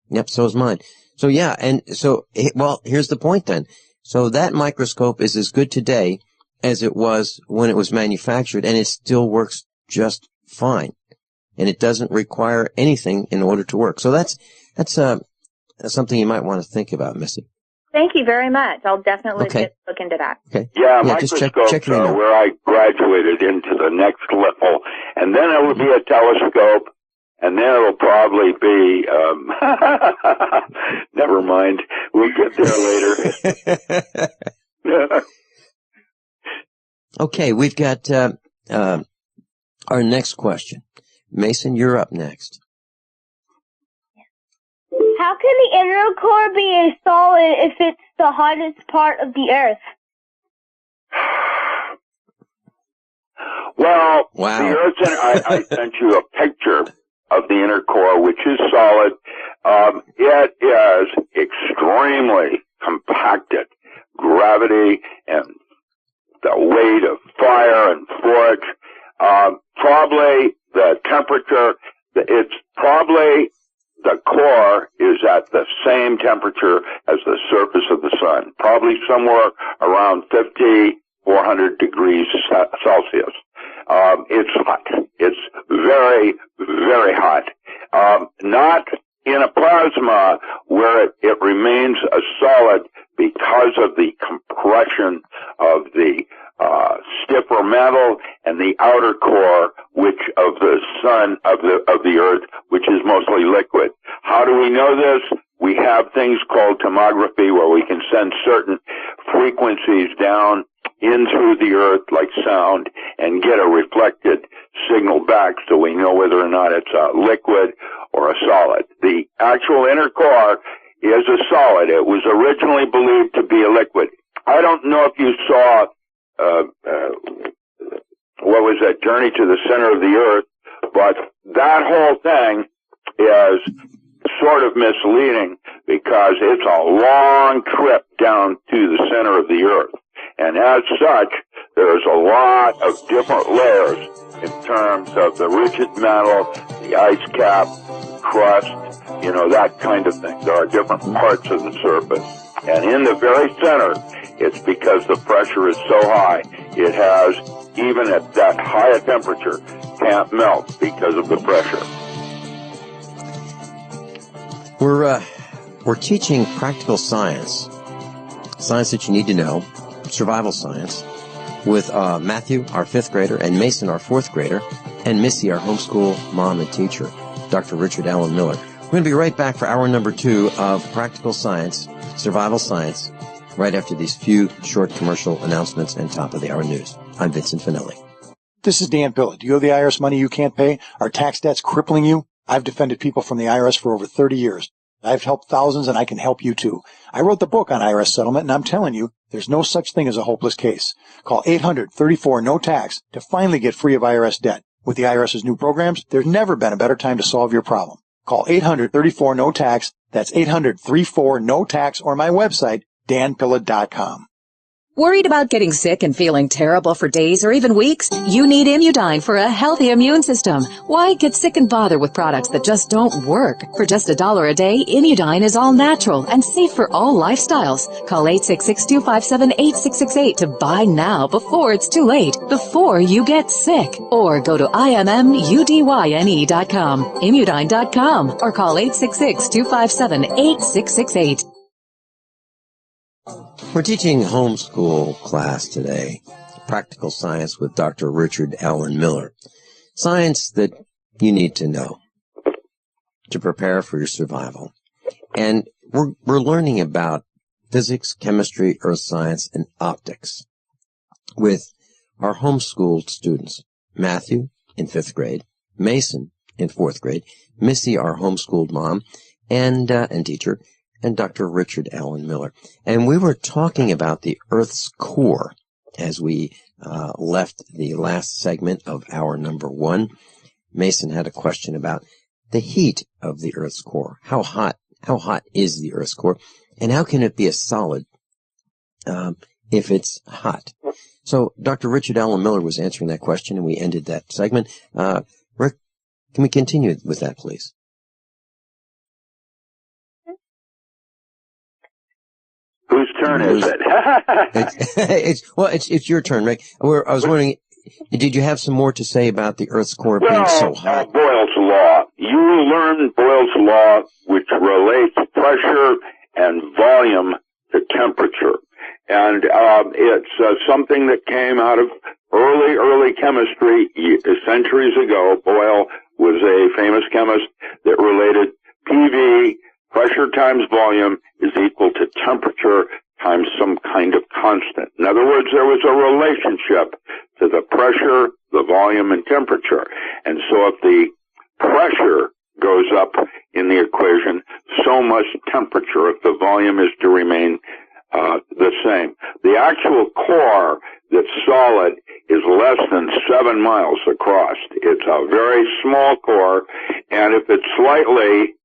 Yep, so is mine. So yeah, and so, well, here's the point then. So that microscope is as good today as it was when it was manufactured, and it still works just fine. And it doesn't require anything in order to work. So that's something you might want to think about, Missie. Thank you very much. I'll definitely look into that. Okay. Yeah, microscopes are where I graduated into the next level. And then it will be a telescope, and then it'll probably be, never mind. We'll get there later. Okay, we've got our next question. Mason, you're up next. How can the inner core be a solid if it's the hottest part of the Earth? Well, wow. The Earth, I sent you a picture of the inner core, which is solid. It is extremely compacted. Gravity and the weight of fire and forage. Probably the temperature, it's probably the core is at the same temperature as the surface of the sun, probably somewhere around 400 degrees Celsius. It's hot. It's very, very hot. Not in a plasma where it remains a solid because of the compression of the stiffer metal and the outer core, which of the sun of the Earth, which is mostly liquid. How do we know this? We have things called tomography where we can send certain frequencies down in through the Earth like sound and get a reflected signal back so we know whether or not it's a liquid or a solid. The actual inner core is a solid. It was originally believed to be a liquid. I don't know if you saw what was that, Journey to the Center of the Earth, but that whole thing is sort of misleading because it's a long trip down to the center of the Earth. And as such, there's a lot of different layers in terms of the rigid metal, the ice cap, crust, that kind of thing. There are different parts of the surface. And in the very center, it's because the pressure is so high, it has, even at that high a temperature, can't melt because of the pressure. We're teaching practical science that you need to know, survival science. with Matthew, our 5th grader, and Mason, our 4th grader, and Missie, our homeschool mom and teacher, Dr. Richard Allen Miller. We're going to be right back for hour number 2 of Practical Science, Survival Science, right after these few short commercial announcements and top of the hour news. I'm Vincent Finelli. This is Dan Pillett. Do you owe the IRS money you can't pay? Are tax debts crippling you? I've defended people from the IRS for over 30 years. I've helped thousands, and I can help you too. I wrote the book on IRS settlement, and I'm telling you, there's no such thing as a hopeless case. Call 800-34-NO-TAX to finally get free of IRS debt. With the IRS's new programs, there's never been a better time to solve your problem. Call 800-34-NO-TAX. That's 800-34-NO-TAX, or my website, danpillett.com. Worried about getting sick and feeling terrible for days or even weeks? You need Immudyne for a healthy immune system. Why get sick and bother with products that just don't work? For just $1 a day, Immudyne is all natural and safe for all lifestyles. Call 866-257-8668 to buy now before it's too late, before you get sick. Or go to immudyne.com, Immudyne.com, or call 866-257-8668. We're teaching homeschool class today, Practical Science with Dr. Richard Allen Miller. Science that you need to know to prepare for your survival. And we're learning about physics, chemistry, earth science, and optics with our homeschooled students. Matthew in 5th grade, Mason in 4th grade, Missie, our homeschooled mom and teacher, and Dr. Richard Allen Miller. And we were talking about the Earth's core as we left the last segment of hour number 1. Mason had a question about the heat of the Earth's core. How hot is the Earth's core? And how can it be a solid if it's hot? So Dr. Richard Allen Miller was answering that question, and we ended that segment. Rick, can we continue with that, please? Whose turn is it? It's your turn, Rick. I was wondering, did you have some more to say about the Earth's core being so hot? Boyle's law. You learn Boyle's law, which relates pressure and volume to temperature. And it's something that came out of early chemistry centuries ago. Boyle was a famous chemist that related PV, pressure times volume, is equal to temperature times some kind of constant. In other words, there was a relationship to the pressure, the volume, and temperature. And so if the pressure goes up in the equation, so much temperature if the volume is to remain the same. The actual core that's solid is less than 7 miles across. It's a very small core, and if it's slightly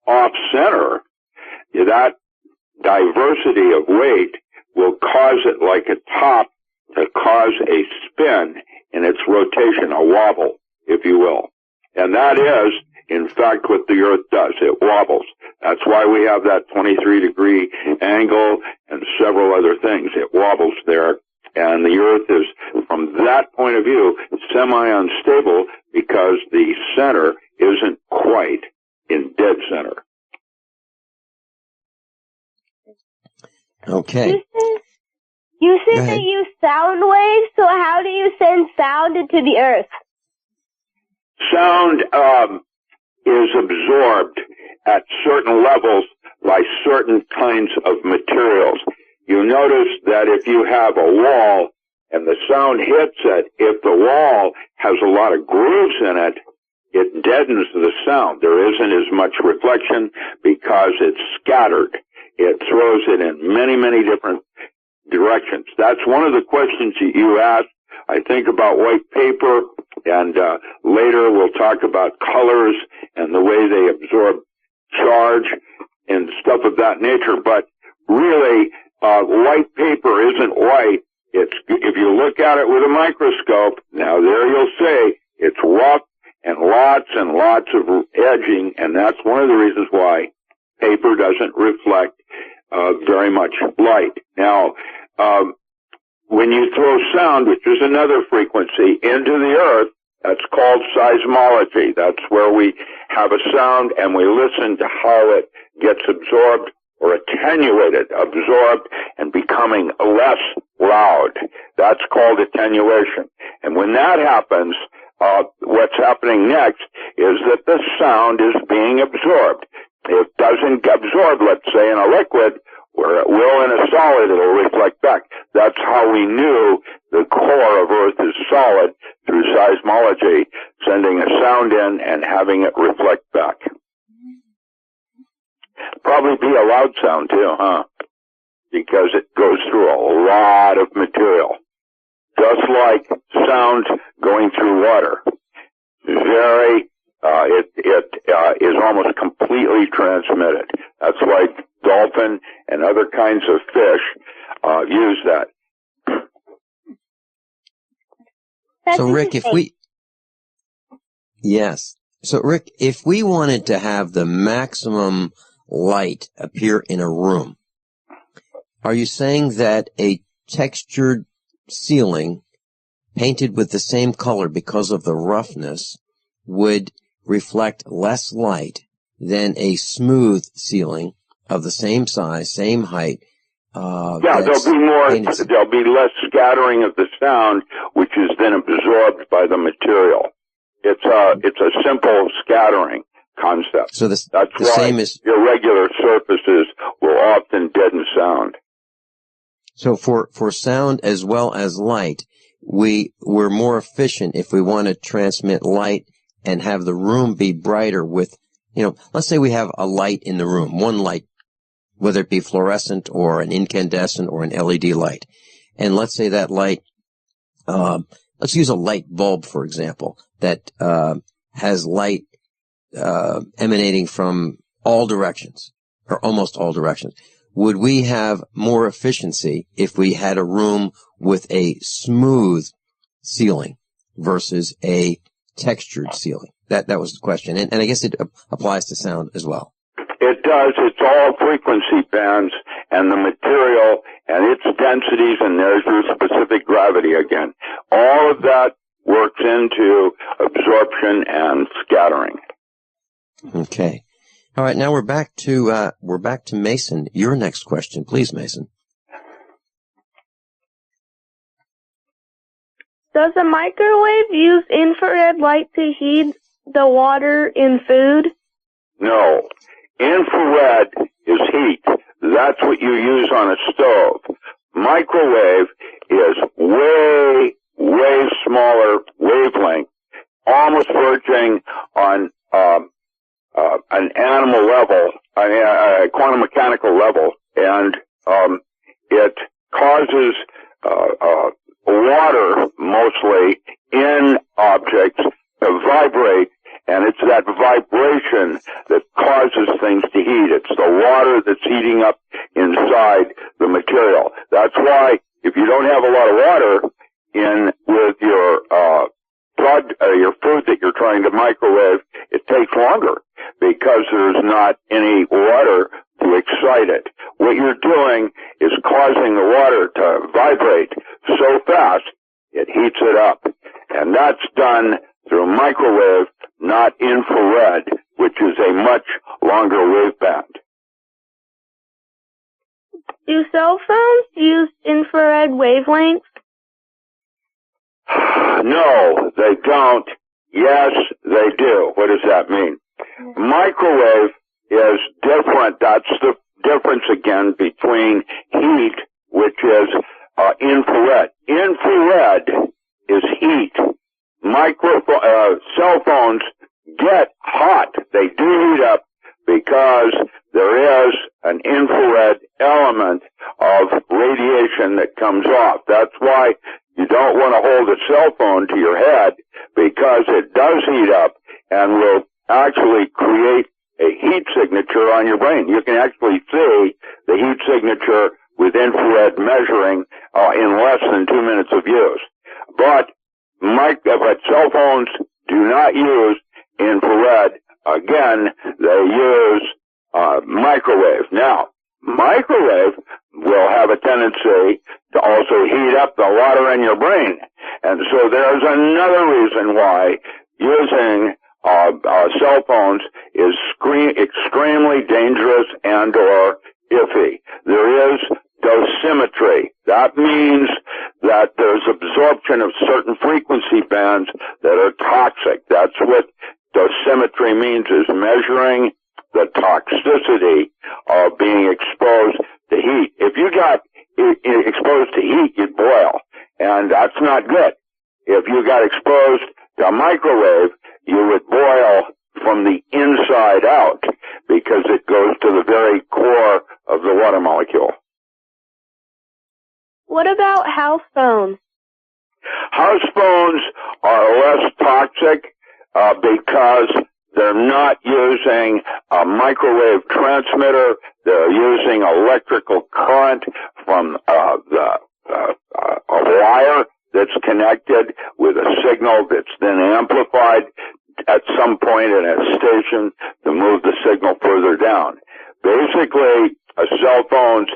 off-center, that diversity of weight will cause it, like a top, to cause a spin in its rotation, a wobble, if you will. And that is, in fact, what the Earth does. It wobbles. That's why we have that 23-degree angle and several other things. It wobbles there. And the Earth is, from that point of view, semi-unstable because the center isn't quite in dead center. Okay. You said they use sound waves, so how do you send sound into the Earth? Sound is absorbed at certain levels by certain kinds of materials. You notice that if you have a wall and the sound hits it, if the wall has a lot of grooves in it, it deadens the sound. There isn't as much reflection because it's scattered. It throws it in many, many different directions. That's one of the questions that you asked. I think about white paper, and later we'll talk about colors and the way they absorb charge and stuff of that nature. But really, white paper isn't white. It's, if you look at it with a microscope, now there you'll say it's rough and lots of edging, and that's one of the reasons why paper doesn't reflect very much light. Now, when you throw sound, which is another frequency, into the Earth, that's called seismology. That's where we have a sound and we listen to how it gets absorbed or attenuated, absorbed and becoming less loud. That's called attenuation. And when that happens, what's happening next is that the sound is being absorbed. It doesn't absorb, let's say, in a liquid, where it will in a solid, it'll reflect back. That's how we knew the core of Earth is solid, through seismology, sending a sound in and having it reflect back. Probably be a loud sound too, huh? Because it goes through a lot of material. Just like sound going through water. It is almost completely transmitted. That's why dolphin and other kinds of fish use that. So Rick, if we wanted to have the maximum light appear in a room, are you saying that a textured ceiling painted with the same color because of the roughness would reflect less light than a smooth ceiling of the same size, same height? There'll be less scattering of the sound, which is then absorbed by the material. It's a simple scattering concept. So that's why your regular surfaces will often deaden sound. So for sound as well as light, we're more efficient if we want to transmit light and have the room be brighter with, let's say we have a light in the room, one light, whether it be fluorescent or an incandescent or an LED light. And let's say that light, let's use a light bulb, for example, that has light emanating from all directions, or almost all directions. Would we have more efficiency if we had a room with a smooth ceiling versus a textured ceiling? That was the question. And I guess it applies to sound as well. It does. It's all frequency bands and the material and its densities, and there's your specific gravity again. All of that works into absorption and scattering. Okay. All right. Now we're back to Mason. Your next question, please, Mason. Does a microwave use infrared light to heat the water in food? No. Infrared is heat. That's what you use on a stove. Microwave is way, way smaller wavelength, almost verging on an animal level, a quantum mechanical level, and it causes water, mostly, in objects to vibrate, and it's that vibration that causes things to heat. It's the water that's heating up inside the material. That's why if you don't have a lot of water in with your your food that you're trying to microwave, it takes longer because there's not any water to excite it. What you're doing is causing the water to vibrate so fast it heats it up, and that's done through microwave, not infrared, which is a much longer waveband. Do cell phones use infrared wavelengths? No, they don't. Yes, they do. What does that mean? Microwave is different. That's the difference again between heat, which is infrared. Infrared is heat. Cell phones get hot. They do heat up because there is an infrared element of radiation that comes off. That's why you don't want to hold a cell phone to your head, because it does heat up and will actually create a heat signature on your brain. You can actually see the heat signature with infrared measuring in less than 2 minutes of use. But cell phones do not use infrared. Again, they use microwave. Now, microwave will have a tendency to also heat up the water in your brain. And so there's another reason why using cell phones is extremely dangerous and or iffy. There is dosimetry. That means that there's absorption of certain frequency bands that are toxic. That's what dosimetry means, is measuring the toxicity of being exposed to heat. If you got exposed to heat, you'd boil, and that's not good. If you got exposed to a microwave, you would boil from the inside out because it goes to the very core of the water molecule. What about house phones? House phones are less toxic because they're not using a microwave transmitter. They're using electrical current from a wire that's connected with a signal that's then amplified at some point in a station to move the signal further down. Basically, a cell phone's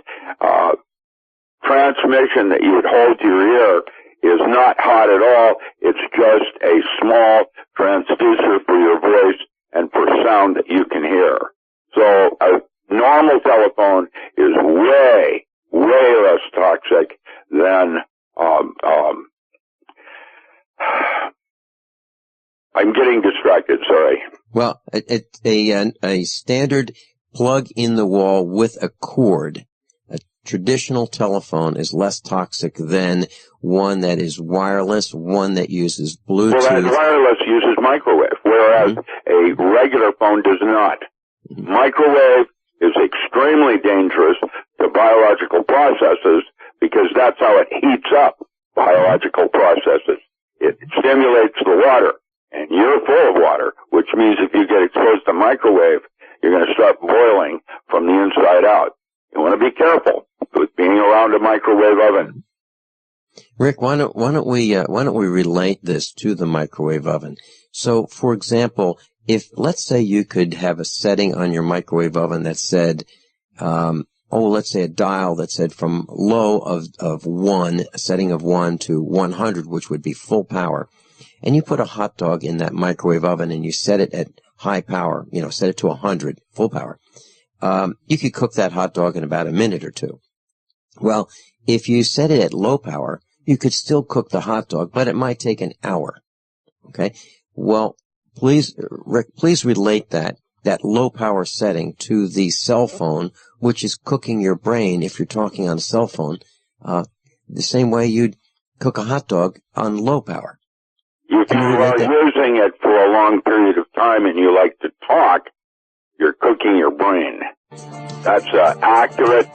transmission that you would hold to your ear is not hot at all. It's just a small transducer for your voice and for sound that you can hear. So a normal telephone is way, way less toxic than I'm getting distracted, sorry. Well, a standard plug in the wall with a cord, a traditional telephone, is less toxic than one that is wireless, one that uses Bluetooth. Well, that wireless uses microwave, whereas a regular phone does not. Microwave is extremely dangerous to biological processes because that's how it heats up biological processes. It stimulates the water, and you're full of water, which means if you get exposed to microwave, you're going to start boiling from the inside out. You want to be careful with being around a microwave oven. Rick, why don't we relate this to the microwave oven? So, for example, if let's say you could have a setting on your microwave oven that said, let's say a dial that said from low of 1, a setting of 1 to 100, which would be full power, and you put a hot dog in that microwave oven and you set it at high power, set it to 100, full power, you could cook that hot dog in about a minute or two. Well, if you set it at low power, you could still cook the hot dog, but it might take an hour. Okay? Well, please, Rick, please relate that low power setting to the cell phone, which is cooking your brain if you're talking on a cell phone, the same way you'd cook a hot dog on low power. If you are using it for a long period of time and you like to talk, you're cooking your brain. That's accurate.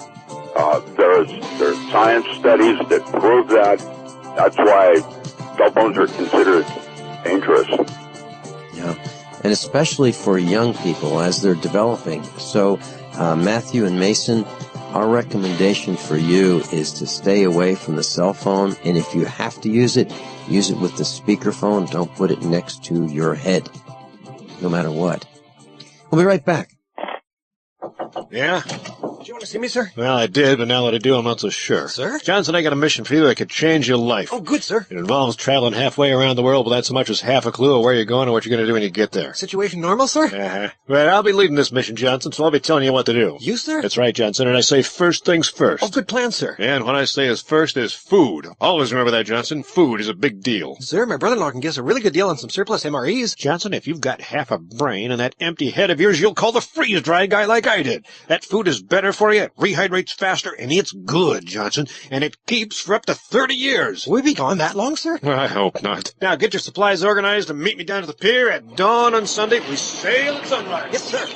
There's science studies that prove that. That's why cell phones are considered dangerous. Yeah, and especially for young people as they're developing. So, Matthew and Mason, our recommendation for you is to stay away from the cell phone, and if you have to use it with the speakerphone. Don't put it next to your head, no matter what. We'll be right back. Yeah? Did you want to see me, sir? Well, I did, but now that I do, I'm not so sure. Sir? Johnson, I got a mission for you that could change your life. Oh, good, sir. It involves traveling halfway around the world without so much as half a clue of where you're going or what you're going to do when you get there. Situation normal, sir? Uh-huh. Right, I'll be leading this mission, Johnson, so I'll be telling you what to do. You, sir? That's right, Johnson, and I say first things first. Oh, good plan, sir. And what I say is first is food. Always remember that, Johnson. Food is a big deal. Sir, my brother-in-law can get us a really good deal on some surplus MREs. Johnson, if you've got half a brain and that empty head of yours, you'll call the freeze-dry guy like I did. That food is better for you, it rehydrates faster, and it's good, Johnson, and it keeps for up to 30 years. Will we be gone that long, sir? I hope not. Now get your supplies organized and meet me down at the pier at dawn on Sunday. We sail at sunrise. Yes, sir.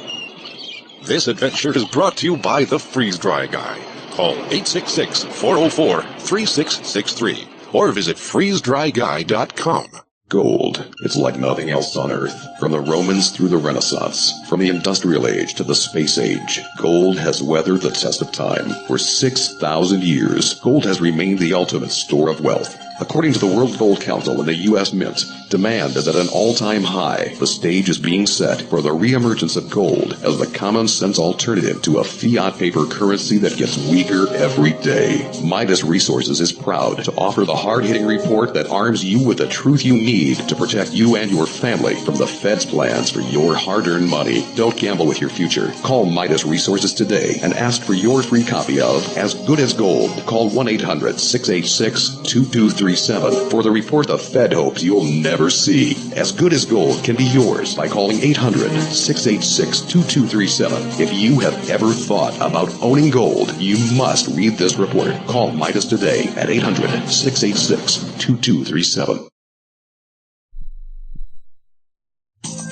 This adventure is brought to you by the Freeze-Dry Guy. Call 866-404-3663 or visit freezedryguy.com. Gold. It's like nothing else on Earth. From the Romans through the Renaissance, from the Industrial Age to the Space Age, gold has weathered the test of time. For 6,000 years, gold has remained the ultimate store of wealth. According to the World Gold Council and the U.S. Mint, demand is at an all-time high. The stage is being set for the reemergence of gold as the common-sense alternative to a fiat paper currency that gets weaker every day. Midas Resources is proud to offer the hard-hitting report that arms you with the truth you need to protect you and your family from the Fed's plans for your hard-earned money. Don't gamble with your future. Call Midas Resources today and ask for your free copy of As Good as Gold. Call 1-800-686-2237 for the report the Fed hopes you'll never see. As Good as Gold can be yours by calling 800-686-2237. If you have ever thought about owning gold, you must read this report. Call Midas today at 800-686-2237.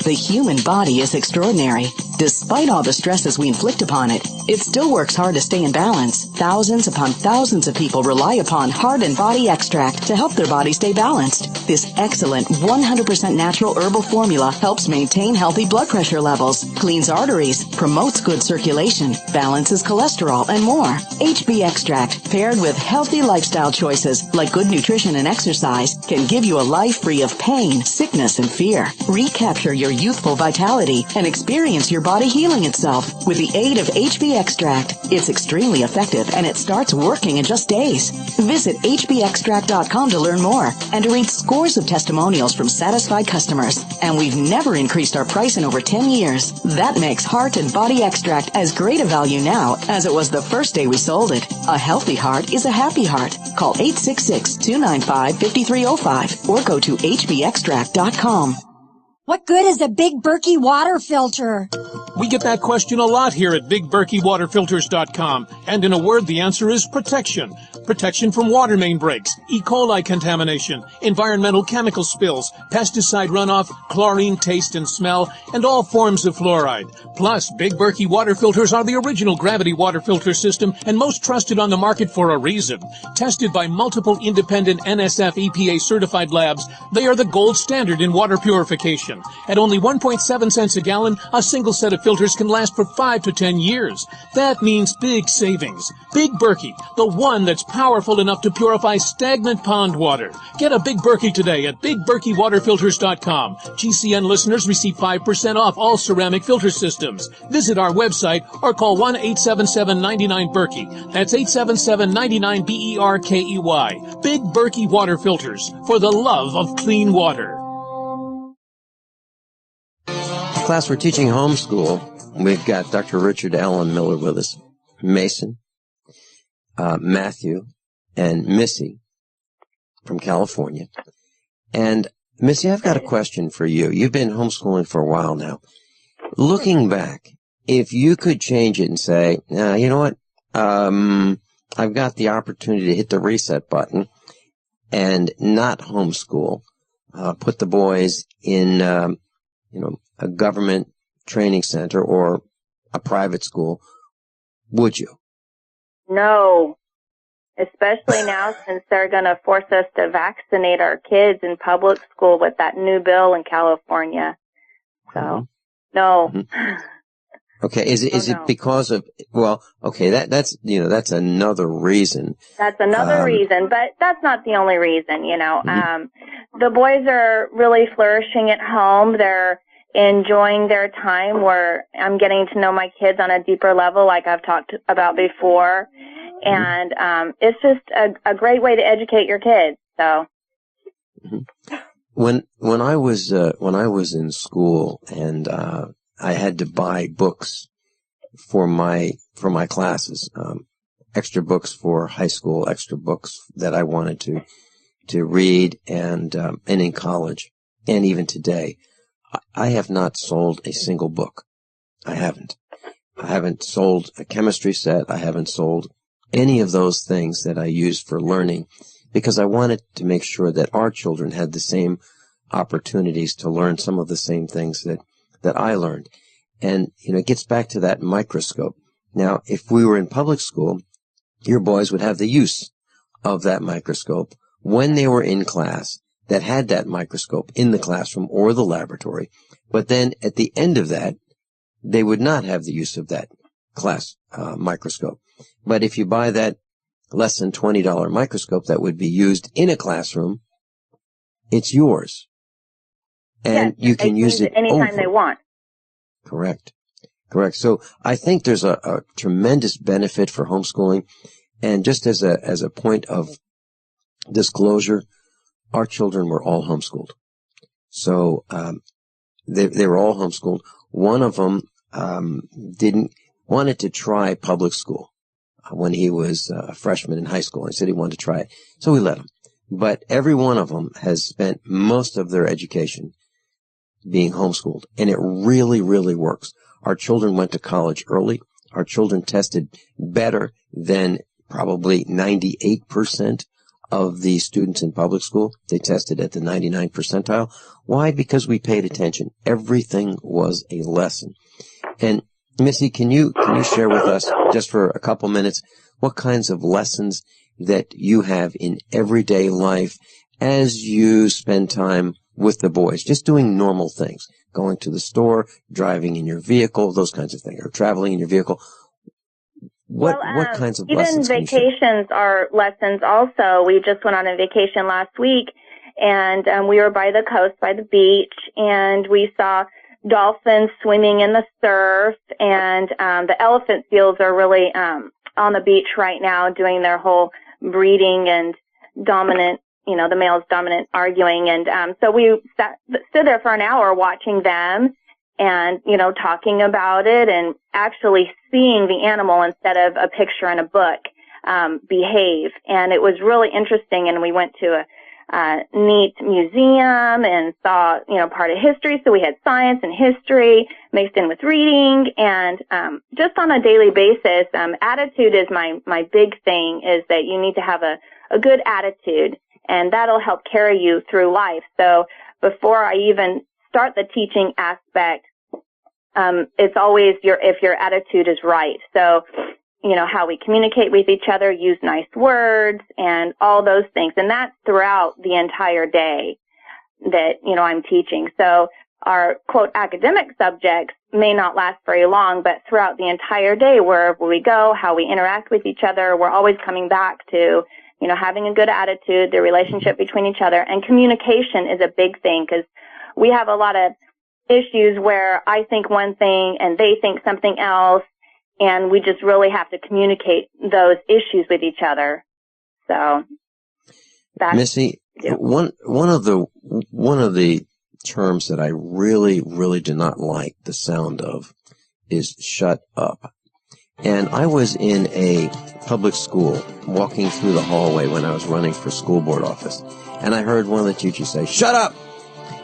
The human body is extraordinary. Despite all the stresses we inflict upon it, it still works hard to stay in balance. Thousands upon thousands of people rely upon Heart and Body Extract to help their body stay balanced. This excellent 100% natural herbal formula helps maintain healthy blood pressure levels, cleans arteries, promotes good circulation, balances cholesterol, and more. HB Extract, paired with healthy lifestyle choices like good nutrition and exercise, can give you a life free of pain, sickness, and fear. Recapture your youthful vitality and experience your body healing itself with the aid of HB Extract. It's extremely effective and it starts working in just days. Visit hbextract.com to learn more and to read scores of testimonials from satisfied customers. And we've never increased our price in over 10 years. That makes Heart and Body Extract as great a value now as it was the first day we sold it. A healthy heart is a happy heart. Call 866-295-5305 or go to hbextract.com. What good is a big Berkey water filter? We get that question a lot here at BigBerkeyWaterFilters.com, and in a word, the answer is protection. Protection from water main breaks, E. coli contamination, environmental chemical spills, pesticide runoff, chlorine taste and smell, and all forms of fluoride. Plus, Big Berkey water filters are the original gravity water filter system and most trusted on the market for a reason. Tested by multiple independent NSF EPA certified labs, they are the gold standard in water purification. At only 1.7 cents a gallon, a single set of filters can last for 5 to 10 years. That means big savings. Big Berkey, the one that's powerful enough to purify stagnant pond water. Get a Big Berkey today at BigBerkeyWaterFilters.com. GCN listeners receive 5% off all ceramic filter systems. Visit our website or call 1-877-99-BERKEY. That's 877-99-BERKEY. Big Berkey Water Filters, for the love of clean water. Class, we're teaching homeschool. We've got Dr. Richard Allen Miller with us, Mason, Matthew, and Missie from California. And Missie, I've got a question for you. You've been homeschooling for a while now. Looking back, if you could change it and say, you know what, I've got the opportunity to hit the reset button and not homeschool, put the boys in, a government training center or a private school, would you? No, especially now since they're going to force us to vaccinate our kids in public school with that new bill in California. So, no. Mm-hmm. Okay, is it because of, that's another reason. That's another reason, but that's not the only reason, The boys are really flourishing at home. They're enjoying their time where I'm getting to know my kids on a deeper level like I've talked about before. And it's just a great way to educate your kids. So when I was in school and I had to buy books for my classes, extra books for high school, extra books that I wanted to read and in college and even today, I have not sold a single book. I haven't sold a chemistry set. I haven't sold any of those things that I used for learning because I wanted to make sure that our children had the same opportunities to learn some of the same things that I learned. And, it gets back to that microscope. Now, if we were in public school, your boys would have the use of that microscope when they were in class that had that microscope in the classroom or the laboratory. But then at the end of that, they would not have the use of that class microscope. But if you buy that less than $20 microscope that would be used in a classroom, it's yours. And you can use it anytime they want. Correct. So I think there's a tremendous benefit for homeschooling. And just as a point of disclosure, our children were all homeschooled. So they were all homeschooled. One of them wanted to try public school when he was a freshman in high school. He said he wanted to try it, so we let him. But every one of them has spent most of their education being homeschooled, and it really, really works. Our children went to college early. Our children tested better than probably 98% of the students in public school. They tested at the 99th percentile. Why? Because we paid attention. Everything was a lesson. And Missie, can you share with us, just for a couple minutes, what kinds of lessons that you have in everyday life as you spend time with the boys, just doing normal things, going to the store, driving in your vehicle, those kinds of things, or traveling in your vehicle? What kinds of lessons? Even vacations are lessons also. We just went on a vacation last week, and we were by the coast, by the beach, and we saw dolphins swimming in the surf, and the elephant seals are really on the beach right now doing their whole breeding and dominant, the male's dominant arguing. And so we stood there for an hour watching them and, talking about it and actually seeing the animal instead of a picture in a book behave. And it was really interesting. And we went to a neat museum and saw, part of history. So we had science and history mixed in with reading. And just on a daily basis, attitude is my big thing, is that you need to have a good attitude, and that'll help carry you through life. So before I even start the teaching aspect, it's always if your attitude is right. So, how we communicate with each other, use nice words, and all those things. And that's throughout the entire day that, I'm teaching. So our, quote, academic subjects may not last very long, but throughout the entire day, wherever we go, how we interact with each other, we're always coming back to, having a good attitude, the relationship between each other. And communication is a big thing, because we have a lot of issues where I think one thing and they think something else, and we just really have to communicate those issues with each other. So that's, Missie, one of the terms that I really, really do not like the sound of is shut up. And I was in a public school walking through the hallway when I was running for school board office, and I heard one of the teachers say, "Shut up!"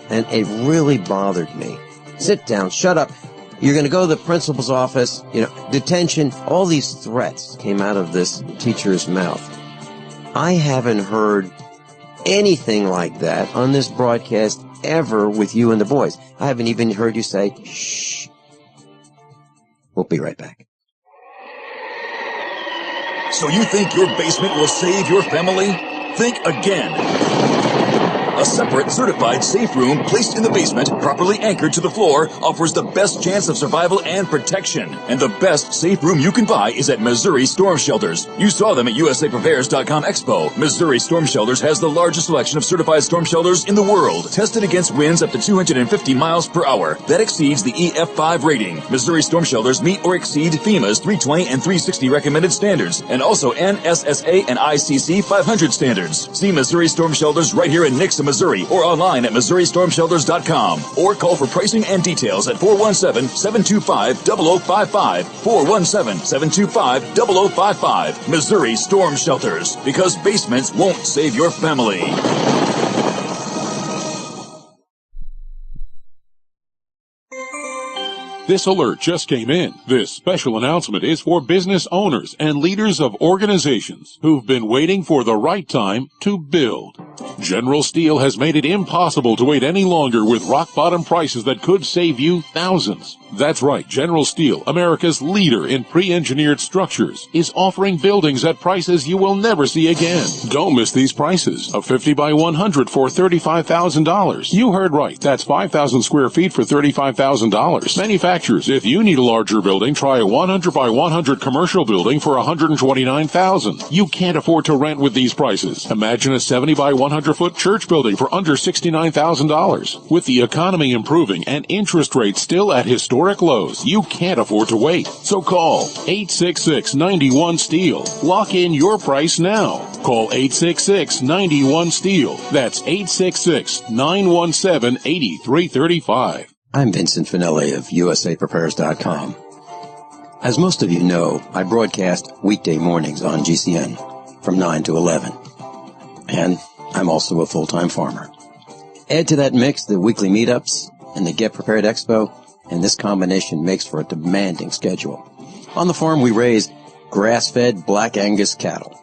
And it really bothered me. Sit down, shut up. You're going to go to the principal's office, detention. All these threats came out of this teacher's mouth. I haven't heard anything like that on this broadcast ever with you and the boys. I haven't even heard you say, shh. We'll be right back. So you think your basement will save your family? Think again. A separate, certified safe room placed in the basement, properly anchored to the floor, offers the best chance of survival and protection. And the best safe room you can buy is at Missouri Storm Shelters. You saw them at USAPrepares.com Expo. Missouri Storm Shelters has the largest selection of certified storm shelters in the world, tested against winds up to 250 miles per hour. That exceeds the EF5 rating. Missouri Storm Shelters meet or exceed FEMA's 320 and 360 recommended standards, and also NSSA and ICC 500 standards. See Missouri Storm Shelters right here in Nixon, Missouri, or online at MissouriStormShelters.com, or call for pricing and details at 417-725-0055, 417-725-0055. Missouri Storm Shelters, because basements won't save your family. This alert just came in. This special announcement is for business owners and leaders of organizations who've been waiting for the right time to build. General Steel has made it impossible to wait any longer with rock-bottom prices that could save you thousands. That's right, General Steel, America's leader in pre-engineered structures, is offering buildings at prices you will never see again. Don't miss these prices. A 50 by 100 for $35,000. You heard right. That's 5,000 square feet for $35,000. Manufacturers, if you need a larger building, try a 100 by 100 commercial building for $129,000. You can't afford to rent with these prices. Imagine a 70 by 100 foot church building for under $69,000. With the economy improving and interest rates still at historic lows, you can't afford to wait. So call 866-91-STEEL. Lock in your price now. Call 866-91-STEEL. That's 866-917-8335. I'm Vincent Finelli of USAPrepares.com. As most of you know, I broadcast weekday mornings on GCN from 9 to 11. And I'm also a full-time farmer. Add to that mix the weekly meetups and the Get Prepared Expo, and this combination makes for a demanding schedule. On the farm, we raise grass-fed Black Angus cattle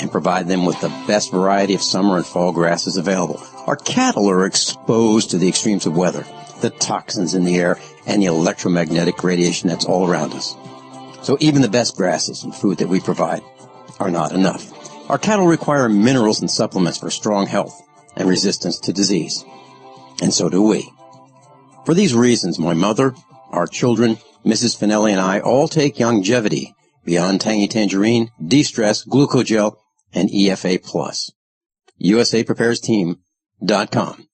and provide them with the best variety of summer and fall grasses available. Our cattle are exposed to the extremes of weather, the toxins in the air, and the electromagnetic radiation that's all around us. So even the best grasses and food that we provide are not enough. Our cattle require minerals and supplements for strong health and resistance to disease. And so do we. For these reasons, my mother, our children, Mrs. Finelli, and I all take longevity beyond Tangy Tangerine, De-Stress, Glucogel, and EFA+. USAPreparesTeam.com.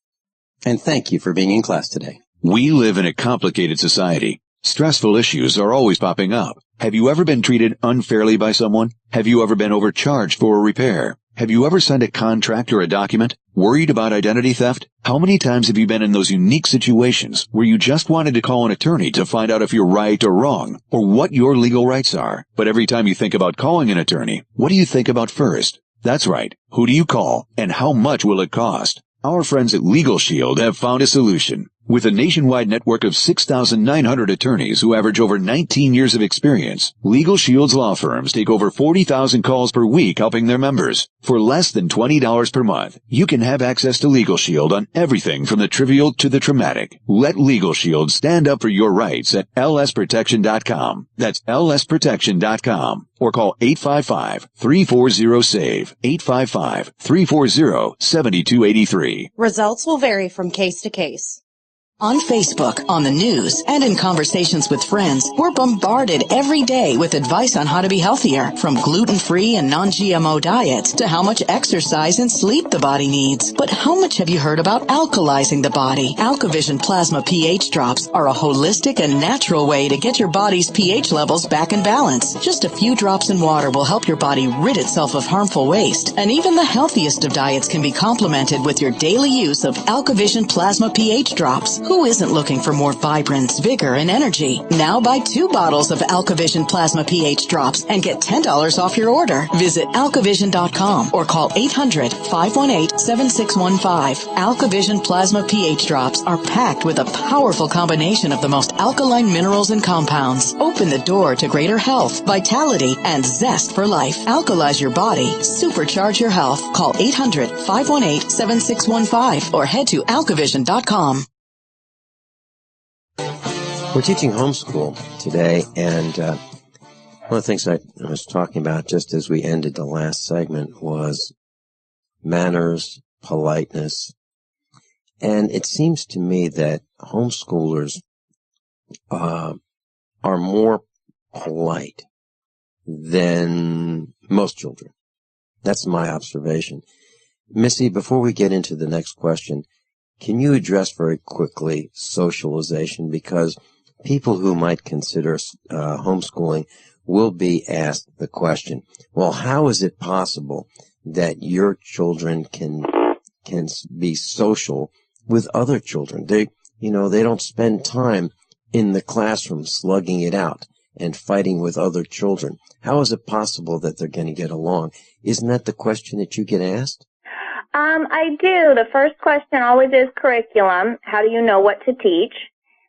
And thank you for being in class today. We live in a complicated society. Stressful issues are always popping up. Have you ever been treated unfairly by someone? Have you ever been overcharged for a repair? Have you ever signed a contract or a document? Worried about identity theft? How many times have you been in those unique situations where you just wanted to call an attorney to find out if you're right or wrong, or what your legal rights are? But every time you think about calling an attorney, what do you think about first? That's right. Who do you call, and how much will it cost? Our friends at Legal Shield have found a solution. With a nationwide network of 6,900 attorneys who average over 19 years of experience, Legal Shield's law firms take over 40,000 calls per week helping their members. For less than $20 per month, you can have access to Legal Shield on everything from the trivial to the traumatic. Let Legal Shield stand up for your rights at lsprotection.com. That's lsprotection.com. Or call 855-340-SAVE, 855-340-7283. Results will vary from case to case. On Facebook, on the news, and in conversations with friends, we're bombarded every day with advice on how to be healthier, from gluten-free and non-GMO diets to how much exercise and sleep the body needs. But how much have you heard about alkalizing the body? AlkaVision Plasma pH drops are a holistic and natural way to get your body's pH levels back in balance. Just a few drops in water will help your body rid itself of harmful waste. And even the healthiest of diets can be complemented with your daily use of AlkaVision Plasma pH drops. Who isn't looking for more vibrance, vigor, and energy? Now buy 2 bottles of AlkaVision Plasma pH drops and get $10 off your order. Visit alkavision.com or call 800-518-7615. AlkaVision Plasma pH drops are packed with a powerful combination of the most alkaline minerals and compounds. Open the door to greater health, vitality, and zest for life. Alkalize your body. Supercharge your health. Call 800-518-7615 or head to alkavision.com. We're teaching homeschool today, and one of the things I was talking about just as we ended the last segment was manners, politeness, and it seems to me that homeschoolers are more polite than most children. That's my observation. Missie, before we get into the next question, can you address very quickly socialization? Because people who might consider homeschooling will be asked the question, well, how is it possible that your children can be social with other children? They don't spend time in the classroom slugging it out and fighting with other children. How is it possible that they're going to get along? Isn't that the question that you get asked? I do. The first question always is curriculum. How do you know what to teach?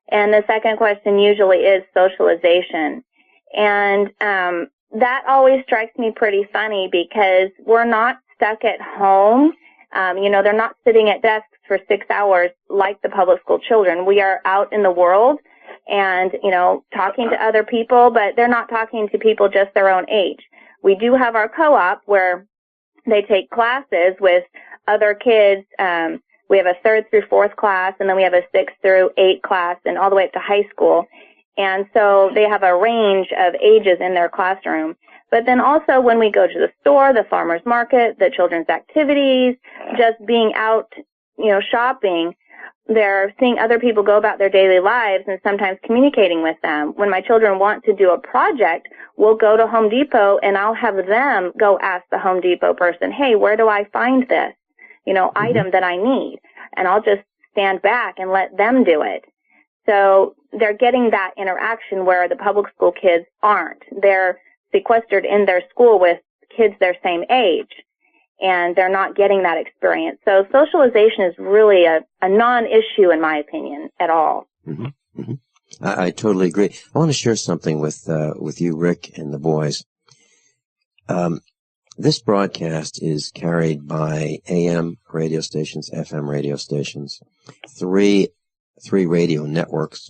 And the second question usually is socialization. And that always strikes me pretty funny because we're not stuck at home. They're not sitting at desks for 6 hours like the public school children. We are out in the world. and, talking to other people, but they're not talking to people just their own age. We do have our co-op where they take classes with other kids. We have a 3rd through 4th class, and then we have a 6th through 8th class, and all the way up to high school. And so they have a range of ages in their classroom. But then also when we go to the store, the farmer's market, the children's activities, just being out, shopping, they're seeing other people go about their daily lives and sometimes communicating with them. When my children want to do a project, we'll go to Home Depot and I'll have them go ask the Home Depot person, hey, where do I find this, item that I need? And I'll just stand back and let them do it. So they're getting that interaction where the public school kids aren't. They're sequestered in their school with kids their same age, and they're not getting that experience. So socialization is really a non-issue, in my opinion, at all. Mm-hmm. Mm-hmm. I totally agree. I want to share something with you, Rick, and the boys. This broadcast is carried by AM radio stations, FM radio stations, three radio networks,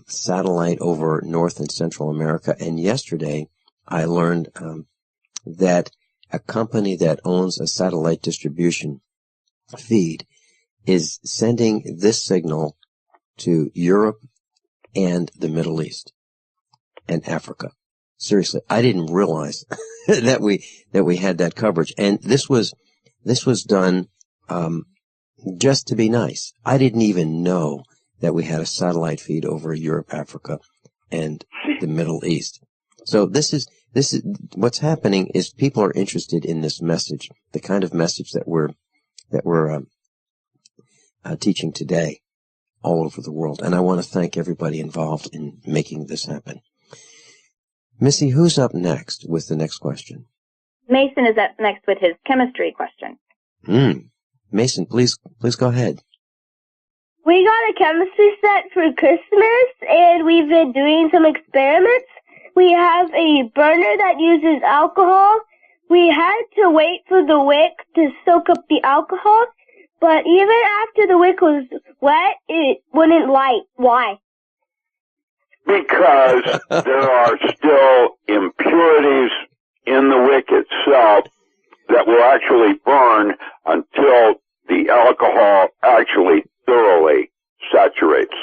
satellite over North and Central America. And yesterday, I learned that a company that owns a satellite distribution feed is sending this signal to Europe and the Middle East and Africa. Seriously, I didn't realize that we had that coverage. And this was done just to be nice. I didn't even know that we had a satellite feed over Europe, Africa, and the Middle East. So this is what's happening is people are interested in this message, the kind of message that we're teaching today all over the world. And I want to thank everybody involved in making this happen. Missie, who's up next with the next question? Mason is up next with his chemistry question. Mason, please go ahead. We got a chemistry set for Christmas, and we've been doing some experiments. We have a burner that uses alcohol. We had to wait for the wick to soak up the alcohol, but even after the wick was wet, it wouldn't light. Why? Because there are still impurities in the wick itself that will actually burn until the alcohol actually thoroughly saturates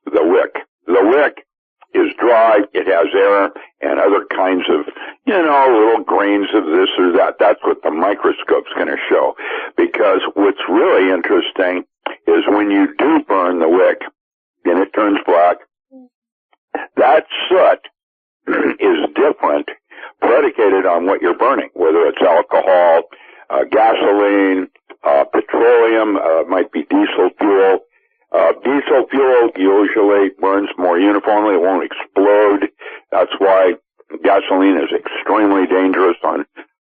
the wick. The wick is dry, it has air and other kinds of, little grains of this or that. That's what the microscope's going to show. Because what's really interesting is when you do burn the wick and it turns black, that soot is different, predicated on what you're burning, whether it's alcohol, gasoline, petroleum, might be diesel fuel. Diesel fuel usually burns more uniformly. It won't explode. That's why gasoline is extremely dangerous on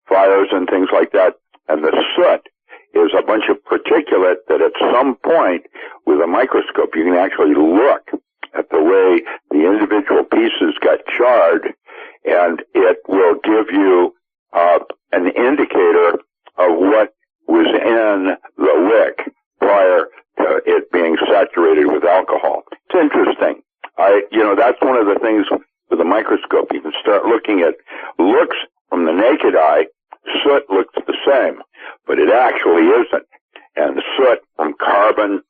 fires and things like that. And the soot is a bunch of particulate that at some point with a microscope you can actually look at the way the individual pieces got charred, and it will give you an indicator of what was in the wick prior to it being saturated with alcohol. It's interesting. That's one of the things with a microscope. You can start looking at looks from the naked eye. Soot looks the same, but it actually isn't. And the soot from carbon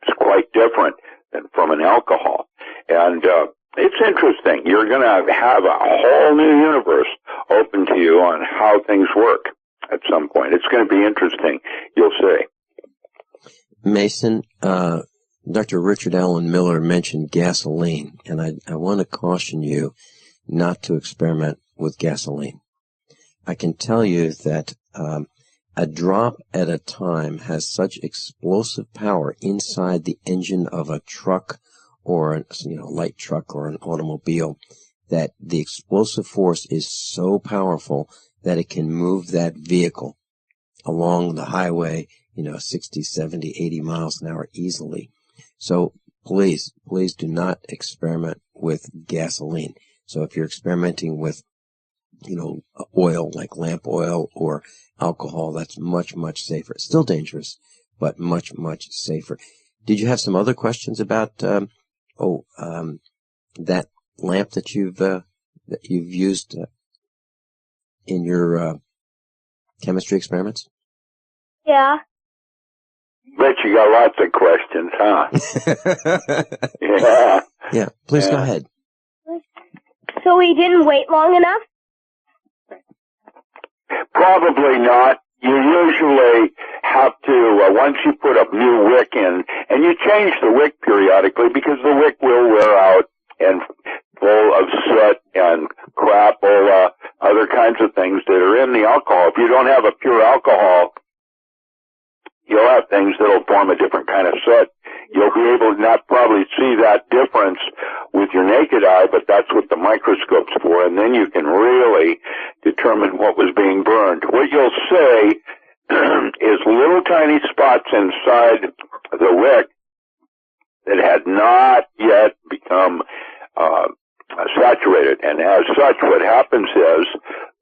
is quite different than from an alcohol. And it's interesting. You're going to have a whole new universe open to you on how things work at some point. It's going to be interesting. You'll see. Mason, Dr. Richard Allen Miller mentioned gasoline, and I want to caution you not to experiment with gasoline. I can tell you that a drop at a time has such explosive power inside the engine of a truck or a light truck or an automobile that the explosive force is so powerful that it can move that vehicle along the highway 60, 70, 80 miles an hour easily. So please do not experiment with gasoline. So if you're experimenting with, oil like lamp oil or alcohol, that's much, much safer. It's still dangerous, but much, much safer. Did you have some other questions about that lamp that you've used in your chemistry experiments? Yeah. Bet you got lots of questions, huh? Yeah. Yeah, please go ahead. So we didn't wait long enough? Probably not. You usually have to, once you put a new wick in, and you change the wick periodically because the wick will wear out and full of soot and crapola, other kinds of things that are in the alcohol. If you don't have a pure alcohol, you'll have things that'll form a different kind of soot. You'll be able to not probably see that difference with your naked eye, but that's what the microscope's for, and then you can really determine what was being burned. What you'll see is little tiny spots inside the wick that had not yet become saturated, and as such, what happens is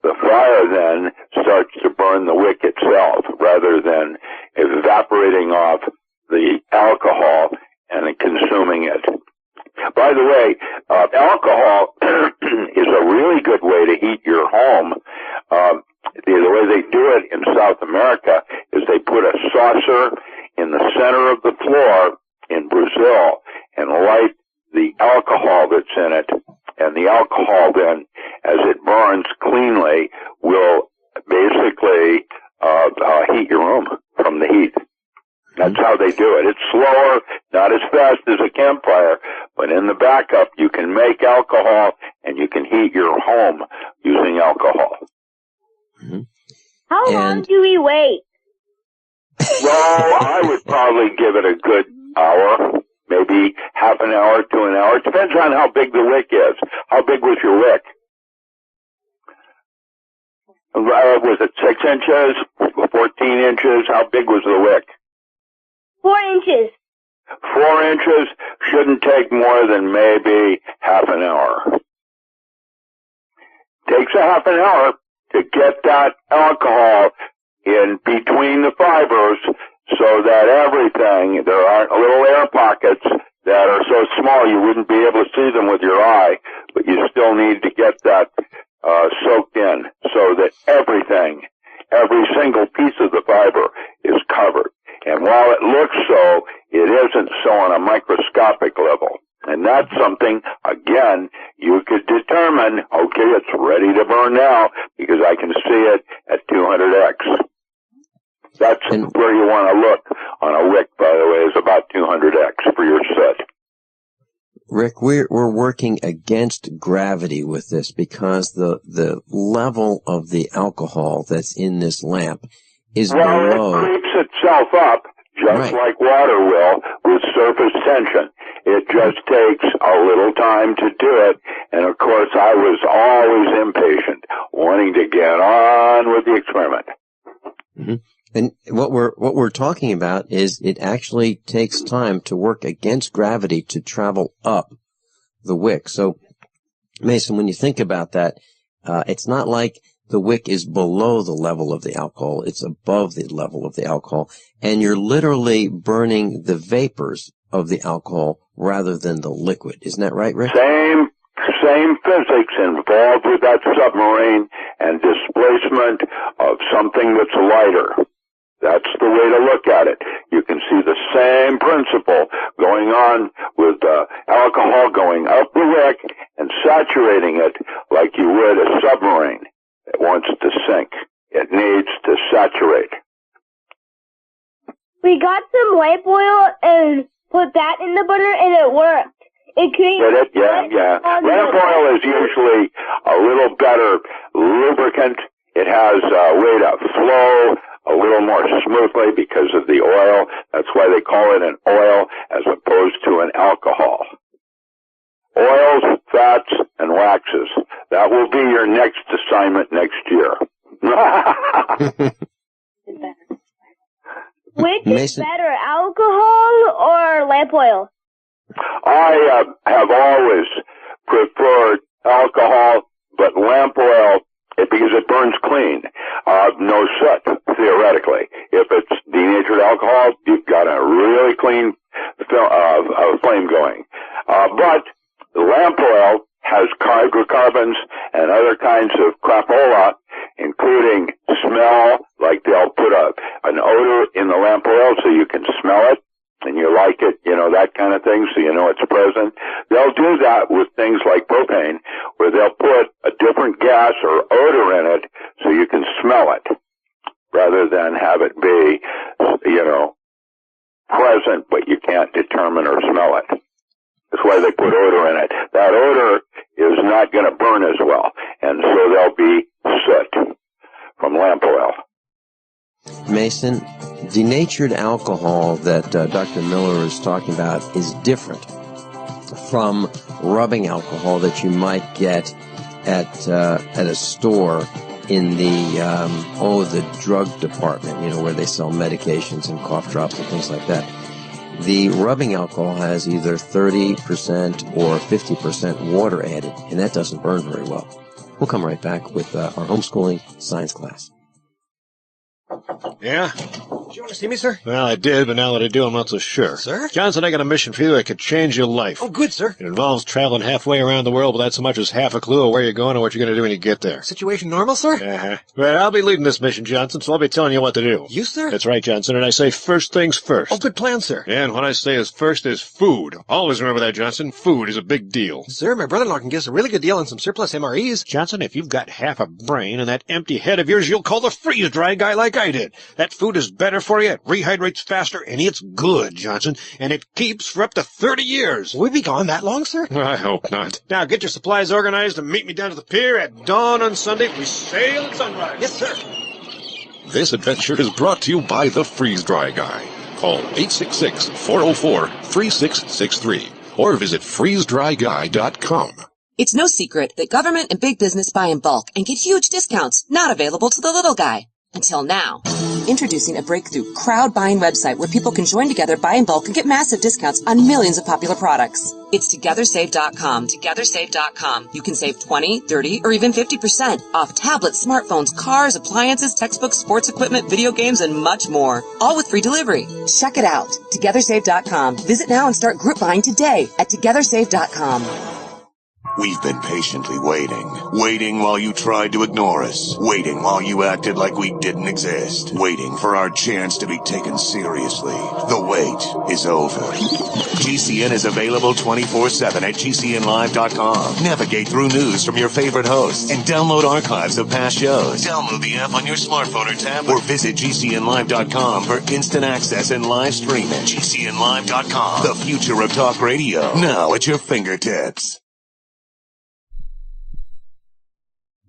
the fire then starts to burn the wick itself rather than evaporating off the alcohol and consuming it. By the way, alcohol is a really good way to heat your home. The way they do it in South America is they put a saucer in the center of the floor in Brazil and light the alcohol that's in it, and the alcohol then, as it burns cleanly, will basically heat your room from the heat. That's how they do it. It's slower, not as fast as a campfire, but in the backup you can make alcohol and you can heat your home using alcohol. How long do we wait? Well, I would probably give it a good hour, maybe half an hour to an hour. It depends on how big the wick is. How big was your wick? Was it 6 inches, 14 inches? How big was the wick? 4 inches. 4 inches shouldn't take more than maybe half an hour. Takes a half an hour to get that alcohol in between the fibers so that everything, there aren't little air pockets that are so small you wouldn't be able to see them with your eye, but you still need to get that soaked in so that everything, every single piece of the fiber is covered. And while it looks so, it isn't so on a microscopic level. And that's something, again, you could determine, okay, it's ready to burn now because I can see it at 200x. That's where you want to look on a wick, by the way, is about 200x for your soot. Rick, we're working against gravity with this because the level of the alcohol that's in this lamp is below. It creeps itself up just like water will with surface tension. It just takes a little time to do it, and of course I was always impatient, wanting to get on with the experiment. Mm-hmm. And what we're talking about is it actually takes time to work against gravity to travel up the wick. So, Mason, when you think about that, it's not like the wick is below the level of the alcohol. It's above the level of the alcohol. And you're literally burning the vapors of the alcohol rather than the liquid. Isn't that right, Rick? Same physics involved with that submarine and displacement of something that's lighter. That's the way to look at it. You can see the same principle going on with alcohol going up the wick and saturating it like you would a submarine that wants to sink. It needs to saturate. We got some lamp oil and put that in the burner and it worked. It created Yeah. Lamp oil is usually a little better lubricant. It has a way to flow a little more smoothly because of the oil. That's why they call it an oil as opposed to an alcohol. Oils, fats, and waxes. That will be your next assignment next year. Which is better, alcohol or lamp oil? I have always preferred alcohol, but lamp oil, because it burns clean. No soot, theoretically. If it's denatured alcohol, you've got a really clean flame going. But But the lamp oil has hydrocarbons and other kinds of crapola, including smell, like they'll put an odor in the lamp oil so you can smell it and you like it, that kind of thing, so you know it's present. They'll do that with things like propane, where they'll put a different gas or odor in it so you can smell it, rather than have it be, present, but you can't determine or smell it. That's why they put odor in it. That odor is not going to burn as well, and so there'll be soot from lamp oil. Mason, denatured alcohol that Dr. Miller is talking about is different from rubbing alcohol that you might get at a store in the drug department, where they sell medications and cough drops and things like that. The rubbing alcohol has either 30% or 50% water added, and that doesn't burn very well. We'll come right back with our homeschooling science class. Yeah? Do you want to see me, sir? Well, I did, but now that I do, I'm not so sure. Sir? Johnson, I got a mission for you that could change your life. Oh, good, sir. It involves traveling halfway around the world without so much as half a clue of where you're going or what you're going to do when you get there. Situation normal, sir? Uh-huh. Well, I'll be leading this mission, Johnson, so I'll be telling you what to do. You, sir? That's right, Johnson, and I say first things first. Oh, good plan, sir. And what I say is first is food. Always remember that, Johnson. Food is a big deal. Sir, my brother-in-law can give us a really good deal on some surplus MREs. Johnson, if you've got half a brain and that empty head of yours, you'll call the freeze-dry guy like I did. That food is better for you, it rehydrates faster, and it's good, Johnson, and it keeps for up to 30 years. Will we be gone that long, sir? I hope not. Now, get your supplies organized and meet me down to the pier at dawn on Sunday. We sail at sunrise. Yes, sir. This adventure is brought to you by the Freeze-Dry Guy. Call 866-404-3663 or visit freezedryguy.com. It's no secret that government and big business buy in bulk and get huge discounts not available to the little guy. Until now. Introducing a breakthrough crowd buying website where people can join together, buy in bulk, and get massive discounts on millions of popular products. It's TogetherSave.com. TogetherSave.com. You can save 20, 30, or even 50% off tablets, smartphones, cars, appliances, textbooks, sports equipment, video games, and much more. All with free delivery. Check it out. TogetherSave.com. Visit now and start group buying today at TogetherSave.com. We've been patiently waiting while you tried to ignore us, waiting while you acted like we didn't exist, waiting for our chance to be taken seriously. The wait is over. GCN is available 24/7 at GCNlive.com. Navigate through news from your favorite hosts and download archives of past shows. Download the app on your smartphone or tablet or visit GCNlive.com for instant access and live streaming. GCNlive.com, the future of talk radio, now at your fingertips.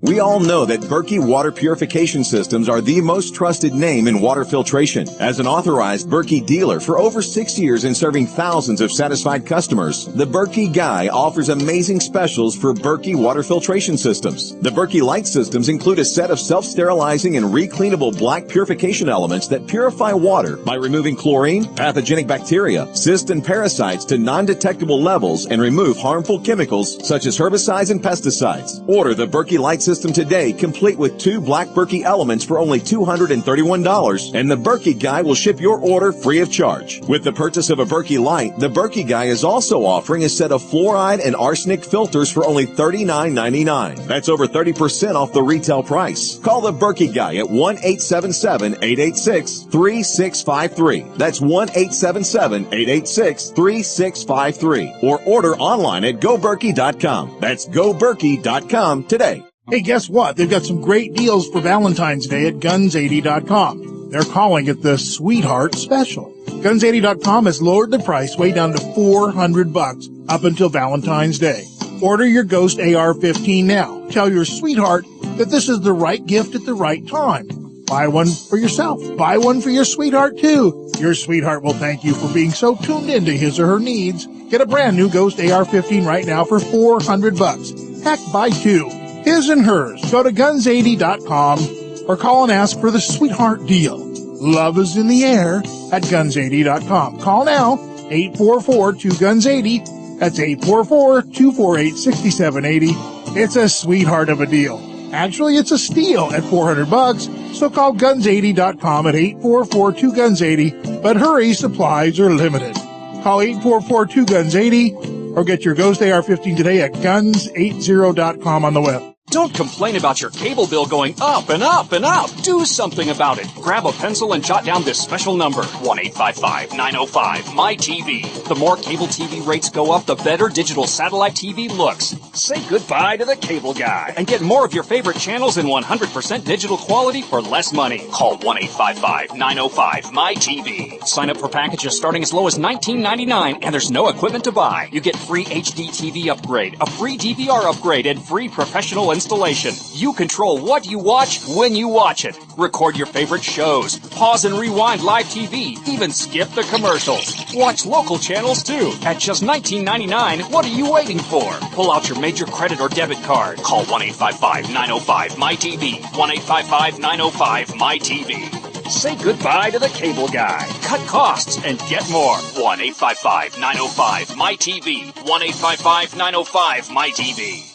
We all know that Berkey water purification systems are the most trusted name in water filtration. As an authorized Berkey dealer for over 6 years and serving thousands of satisfied customers, the Berkey Guy offers amazing specials for Berkey water filtration systems. The Berkey Light systems include a set of self-sterilizing and recleanable black purification elements that purify water by removing chlorine, pathogenic bacteria, cysts, and parasites to non-detectable levels and remove harmful chemicals such as herbicides and pesticides. Order the Berkey Light system today, complete with 2 black Berkey elements for only $231, and the Berkey Guy will ship your order free of charge. With the purchase of a Berkey Light, the Berkey Guy is also offering a set of fluoride and arsenic filters for only $39.99. That's over 30% off the retail price. Call the Berkey Guy at 1-877-886-3653. That's 1-877-886-3653. Or order online at GoBerkey.com. That's GoBerkey.com today. Hey, guess what? They've got some great deals for Valentine's Day at Guns80.com. They're calling it the Sweetheart Special. Guns80.com has lowered the price way down to $400 up until Valentine's Day. Order your Ghost AR-15 now. Tell your sweetheart that this is the right gift at the right time. Buy one for yourself. Buy one for your sweetheart, too. Your sweetheart will thank you for being so tuned into his or her needs. Get a brand new Ghost AR-15 right now for $400. Heck, buy 2. His and hers. Go to Guns80.com or call and ask for the Sweetheart Deal. Love is in the air at Guns80.com. Call now, 844-2GUNS80. That's 844-248-6780. It's a sweetheart of a deal. Actually, it's a steal at $400, so call Guns80.com at 844-2GUNS80. But hurry, supplies are limited. Call 844-2GUNS80 or get your Ghost AR-15 today at guns80.com on the web. Don't complain about your cable bill going up and up and up. Do something about it. Grab a pencil and jot down this special number, 1-855-905-MY-TV. The more cable TV rates go up, the better digital satellite TV looks. Say goodbye to the cable guy and get more of your favorite channels in 100% digital quality for less money. Call 1-855-905-MY-TV. Sign up for packages starting as low as $19.99, and there's no equipment to buy. You get free HD TV upgrade, a free DVR upgrade, and free professional installation. You control what you watch when you watch it. Record your favorite shows. Pause and rewind live TV. Even skip the commercials. Watch local channels too. At just $19.99, what are you waiting for? Pull out your major credit or debit card. Call 1-855-905-MY-TV. 1-855-905-MY-TV. Say goodbye to the cable guy. Cut costs and get more. 1-855-905-MY-TV. 1-855-905-MY-TV.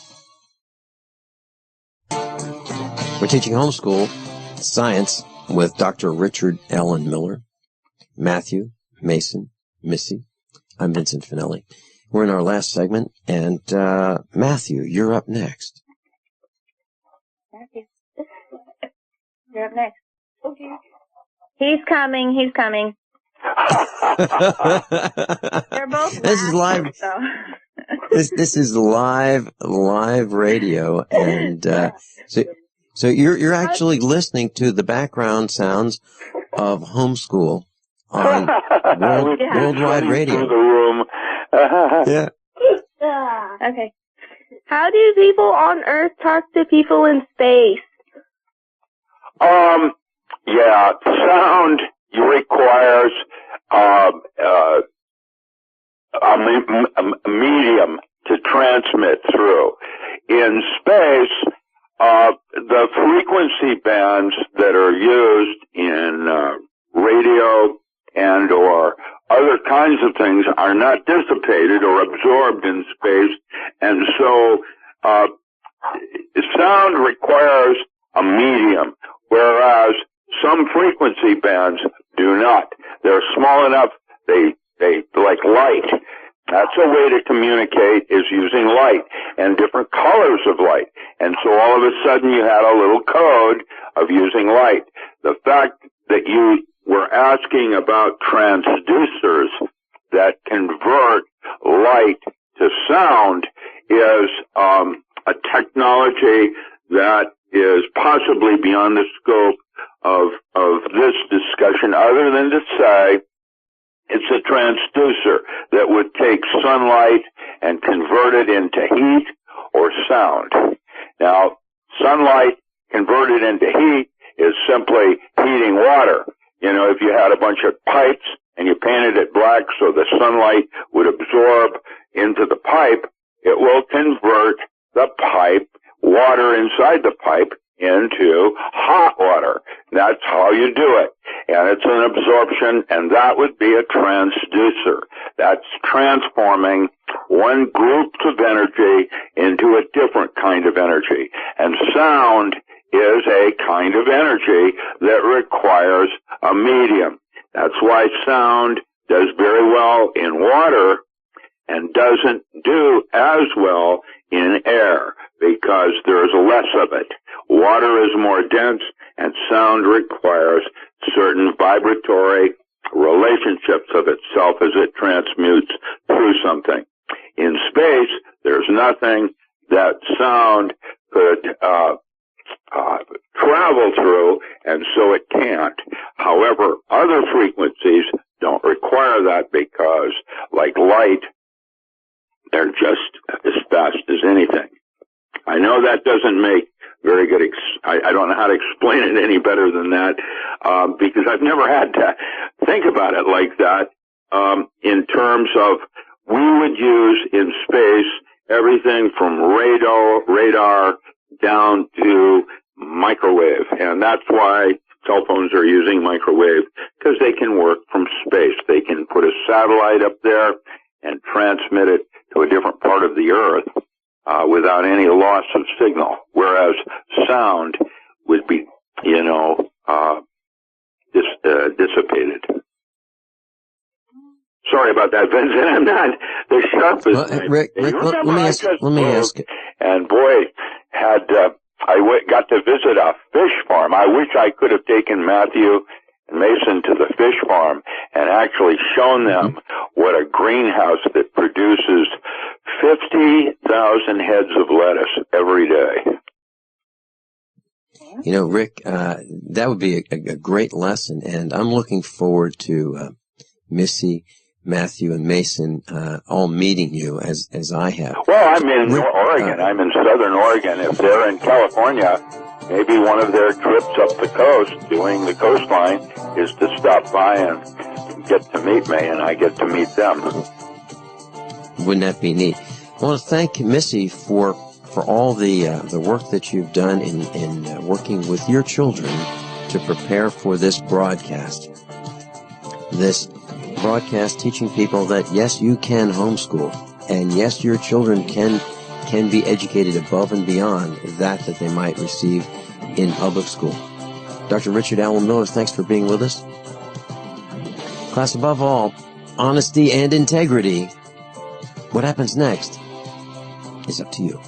We're teaching homeschool science with Dr. Richard Allen Miller, Matthew, Mason, Missie. I'm Vincent Finelli. We're in our last segment, and Matthew, you're up next. Matthew, you're up next. Okay. He's coming. He's coming. They're both. This is live. So. This is live radio, and so you're actually listening to the background sounds of homeschool on worldwide radio. The room. Yeah. Okay. How do people on Earth talk to people in space? Yeah, sound requires a medium to transmit through. In space, the frequency bands that are used in radio and or other kinds of things are not dissipated or absorbed in space, and so sound requires a medium, whereas some frequency bands do not. They're small enough, they like light. That's a way to communicate, is using light and different colors of light. And so all of a sudden you had a little code of using light. The fact that you were asking about transducers that convert light to sound is a technology that is possibly beyond the scope of this discussion, other than to say it's a transducer that would take sunlight and convert it into heat or sound. Now, sunlight converted into heat is simply heating water. You know, if you had a bunch of pipes and you painted it black so the sunlight would absorb into the pipe, it will convert the pipe, water inside the pipe, into hot water. That's how you do it. And it's an absorption, and that would be a transducer. That's transforming one group of energy into a different kind of energy. And sound is a kind of energy that requires a medium. That's why sound does very well in water and doesn't do as well in air, because there's less of it. Water is more dense, and sound requires certain vibratory relationships of itself as it transmutes through something. In space, there's nothing that sound could travel through, and so it can't. However, other frequencies don't require that because, like light, they're just as fast as anything. I know that doesn't make very good, I don't know how to explain it any better than that, because I've never had to think about it like that, in terms of, we would use in space everything from radar down to microwave, and that's why cell phones are using microwave, because they can work from space. They can put a satellite up there and transmit it to a different part of the earth without any loss of signal, whereas sound would be, dissipated. Sorry about that, Vincent. I'm not the sharpest. Well, Rick, let me ask. And boy, got to visit a fish farm. I wish I could have taken Matthew and Mason to the fish farm and actually shown them what a greenhouse that produces 50,000 heads of lettuce every day. You know, Rick, that would be a great lesson, and I'm looking forward to Missie, Matthew, and Mason all meeting you as I have. Well, I'm in Oregon. I'm in southern Oregon. If they're in California, maybe one of their trips up the coast, doing the coastline, is to stop by and get to meet me, and I get to meet them. Wouldn't that be neat? I want to thank Missie for all the work that you've done in working with your children to prepare for this broadcast. This broadcast teaching people that, yes, you can homeschool, and yes, your children can be educated above and beyond that they might receive in public school. Dr. Richard Allen Miller, thanks for being with us. Class, above all, honesty and integrity. What happens next is up to you.